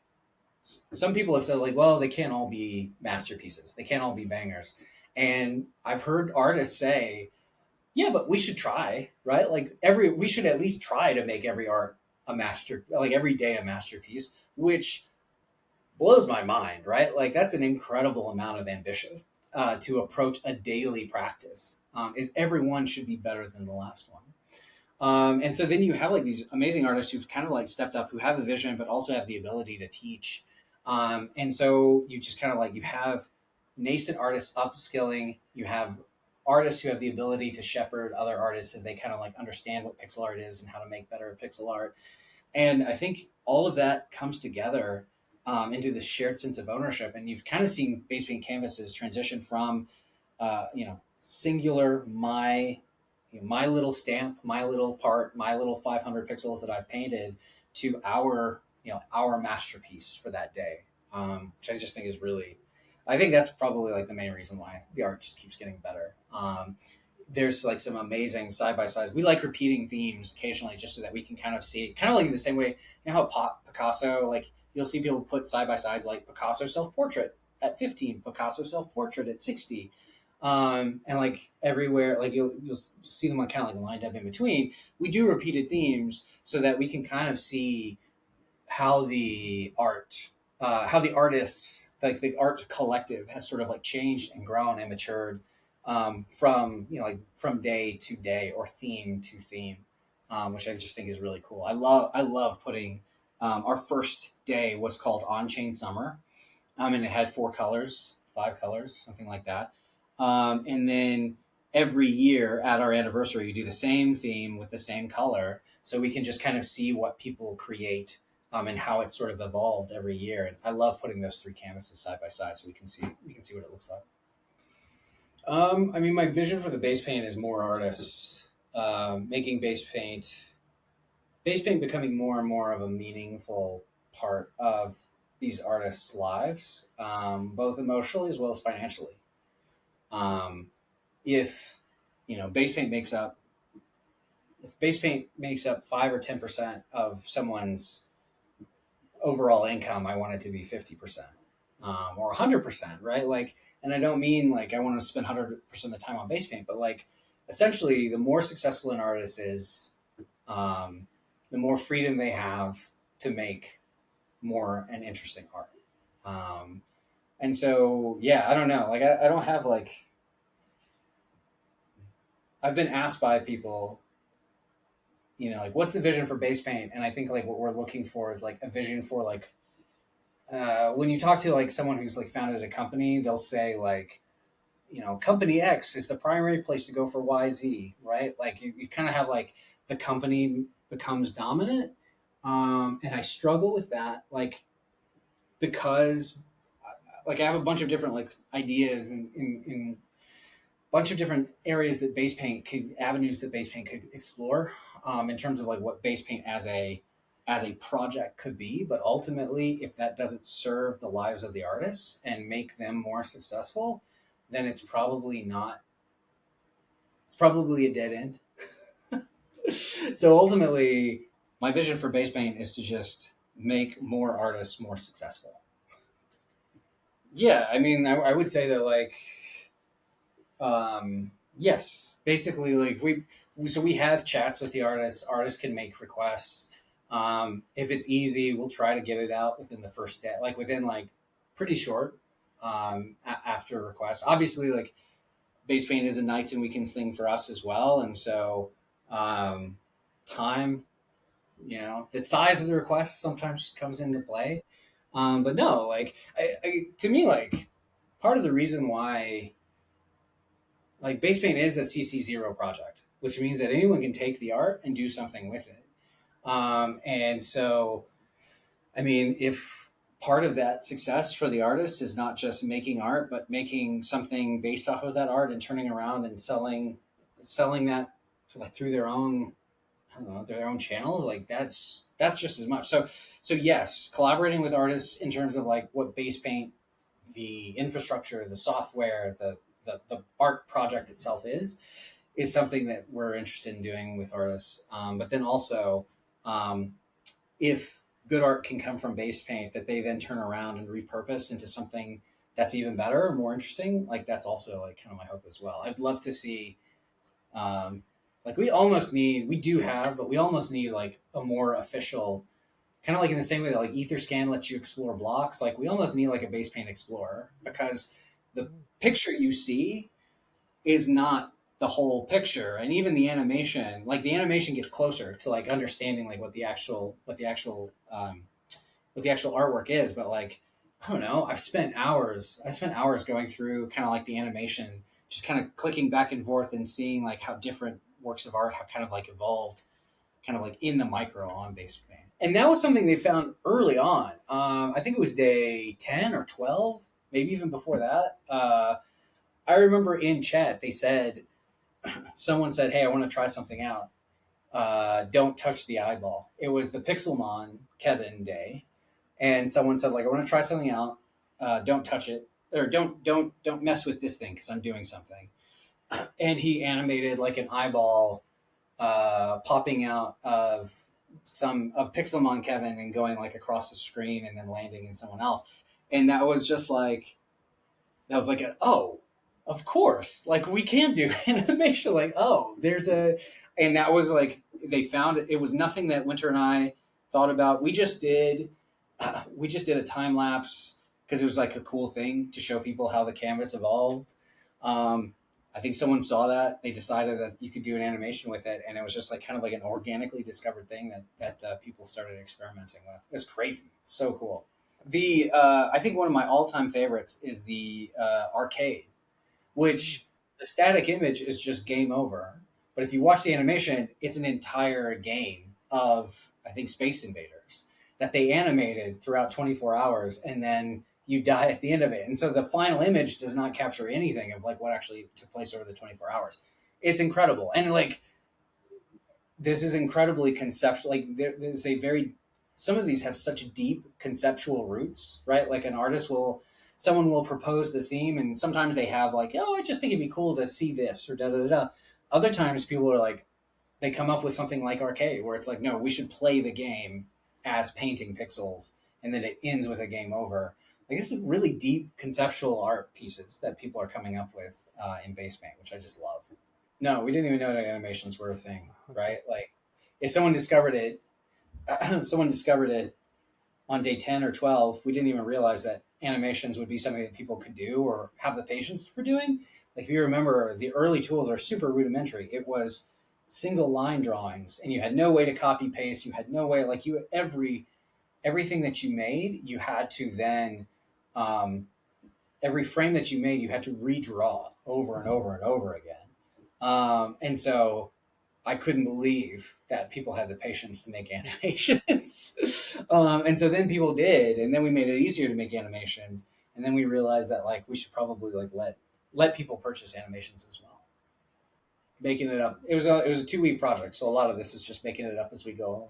Speaker 1: some people have said like, well, they can't all be masterpieces. They can't all be bangers. And I've heard artists say, yeah, but we should try, right? Like we should at least try to make every art a master, like every day a masterpiece, which blows my mind, right? Like that's an incredible amount of ambition to approach a daily practice. Is everyone should be better than the last one. And so then you have like these amazing artists who've kind of like stepped up, who have a vision, but also have the ability to teach. And so you just kind of like you have nascent artists upskilling. You have artists who have the ability to shepherd other artists as they kind of like understand what pixel art is and how to make better pixel art. And I think all of that comes together into this shared sense of ownership. And you've kind of seen base paint canvases transition from, singular my little stamp, my little part, my little 500 pixels that I've painted to our masterpiece for that day, which I just think is really, I think that's probably like the main reason why the art just keeps getting better. There's like some amazing side by sides. We like repeating themes occasionally just so that we can kind of see, kind of like in the same way, you know how Picasso, like you'll see people put side by sides like Picasso self portrait at 15, Picasso self portrait at 60. And like everywhere, like you'll see them like kind of like lined up in between. We do repeated themes so that we can kind of see how the art, how the artists, like the art collective, has sort of like changed and grown and matured from like from day to day or theme to theme, which I just think is really cool. I love putting our first day was called On Chain Summer, and it had 4 colors, 5 colors, something like that. And then every year at our anniversary, you do the same theme with the same color, so we can just kind of see what people create, and how it's sort of evolved every year. And I love putting those 3 canvases side by side so we can see what it looks like. I mean, my vision for the base paint is more artists making base paint becoming more and more of a meaningful part of these artists' lives, both emotionally as well as financially. Um, if base paint makes up if base paint makes up 5 or 10% of someone's overall income, I want it to be 50%, or 100%, right? Like, and I don't mean like I want to spend 100% of the time on base paint, but like essentially, the more successful an artist is, um, the more freedom they have to make more and interesting art. Um, and so, yeah, I don't know. Like, I don't have like, I've been asked by people, like, what's the vision for base paint? And I think like what we're looking for is like a vision for like, when you talk to like someone who's like founded a company, they'll say like, company X is the primary place to go for YZ, right? Like you kind of have like the company becomes dominant. And I struggle with that, like, because like I have a bunch of different like ideas in bunch of different areas that base paint could avenues that base paint could explore, in terms of like what base paint as a project could be. But ultimately, if that doesn't serve the lives of the artists and make them more successful, then it's probably a dead end. So ultimately, my vision for base paint is to just make more artists more successful. Yeah, I mean, I would say that like, yes, basically, like we have chats with the artists. Artists can make requests. If it's easy, we'll try to get it out within the first day, like within like pretty short, after request. Obviously, like base paint is a nights and weekends thing for us as well, and so, um, time, the size of the request sometimes comes into play. But no, like to me, like part of the reason why like base paint is a CC0 project, which means that anyone can take the art and do something with it. And so, I mean, if part of that success for the artist is not just making art, but making something based off of that art and turning around and selling that like through their own, I don't know, their own channels, like that's just as much. So yes, collaborating with artists in terms of like what base paint, the infrastructure, the software, the art project itself is something that we're interested in doing with artists. But then also, um, if good art can come from base paint that they then turn around and repurpose into something that's even better, more interesting, like that's also like kind of my hope as well. I'd love to see, like we do have, but we almost need like a more official kind of like in the same way that like Etherscan lets you explore blocks. Like we almost need like a base paint explorer because the
Speaker 2: Mm.
Speaker 1: picture you see is not the whole picture, and even the animation, like the animation gets closer to like understanding like what the actual artwork is. But like, I don't know, I spent hours going through kind of like the animation, just kind of clicking back and forth and seeing like how different works of art have kind of like evolved kind of like in the micro on Basepaint. And that was something they found early on. I think it was day 10 or 12, maybe even before that. I remember in chat, someone said, "Hey, I want to try something out. Don't touch the eyeball." It was the Pixelmon Kevin day. And someone said, like, "I want to try something out. Don't touch it. Or don't mess with this thing because I'm doing something." And he animated like an eyeball popping out of Pixelmon Kevin and going like across the screen and then landing in someone else. And that was just like oh, of course, like we can do animation. Like, oh, and that was like they found it. It was nothing that Winter and I thought about. We just did a time lapse because it was like a cool thing to show people how the canvas evolved. Um, I think someone saw that, they decided that you could do an animation with it, and it was just like kind of like an organically discovered thing that people started experimenting with. It's crazy, it's so cool. The I think one of my all time favorites is the arcade,
Speaker 2: Mm.
Speaker 1: which the static image is just game over. But if you watch the animation, it's an entire game of, I think, Space Invaders that they animated throughout 24 hours, and then you die at the end of it. And so the final image does not capture anything of like what actually took place over the 24 hours. It's incredible. And like this is incredibly conceptual. Like there's a very some of these have such deep conceptual roots, right? Like someone will propose the theme, and sometimes they have like, oh, I just think it'd be cool to see this or da da da. Da. Other times, people are like, they come up with something like arcade, where it's like, no, we should play the game as painting pixels, and then it ends with a game over. Like this is really deep conceptual art pieces that people are coming up with in base paint, which I just love. No, we didn't even know that animations were a thing,
Speaker 2: Okay.
Speaker 1: right? Like if someone discovered it, someone discovered it on day 10 or 12, we didn't even realize that animations would be something that people could do or have the patience for doing. Like if you remember, the early tools are super rudimentary. It was single line drawings, and you had no way to copy paste. You had no way, like everything that you made, you had to then um, every frame that you made, you had to redraw over and over and over again. And so I couldn't believe that people had the patience to make animations. And so then people did, and then we made it easier to make animations. And then we realized that like we should probably like let people purchase animations as well. Making it up. It was a 2 week project, so a lot of this is just making it up as we go along.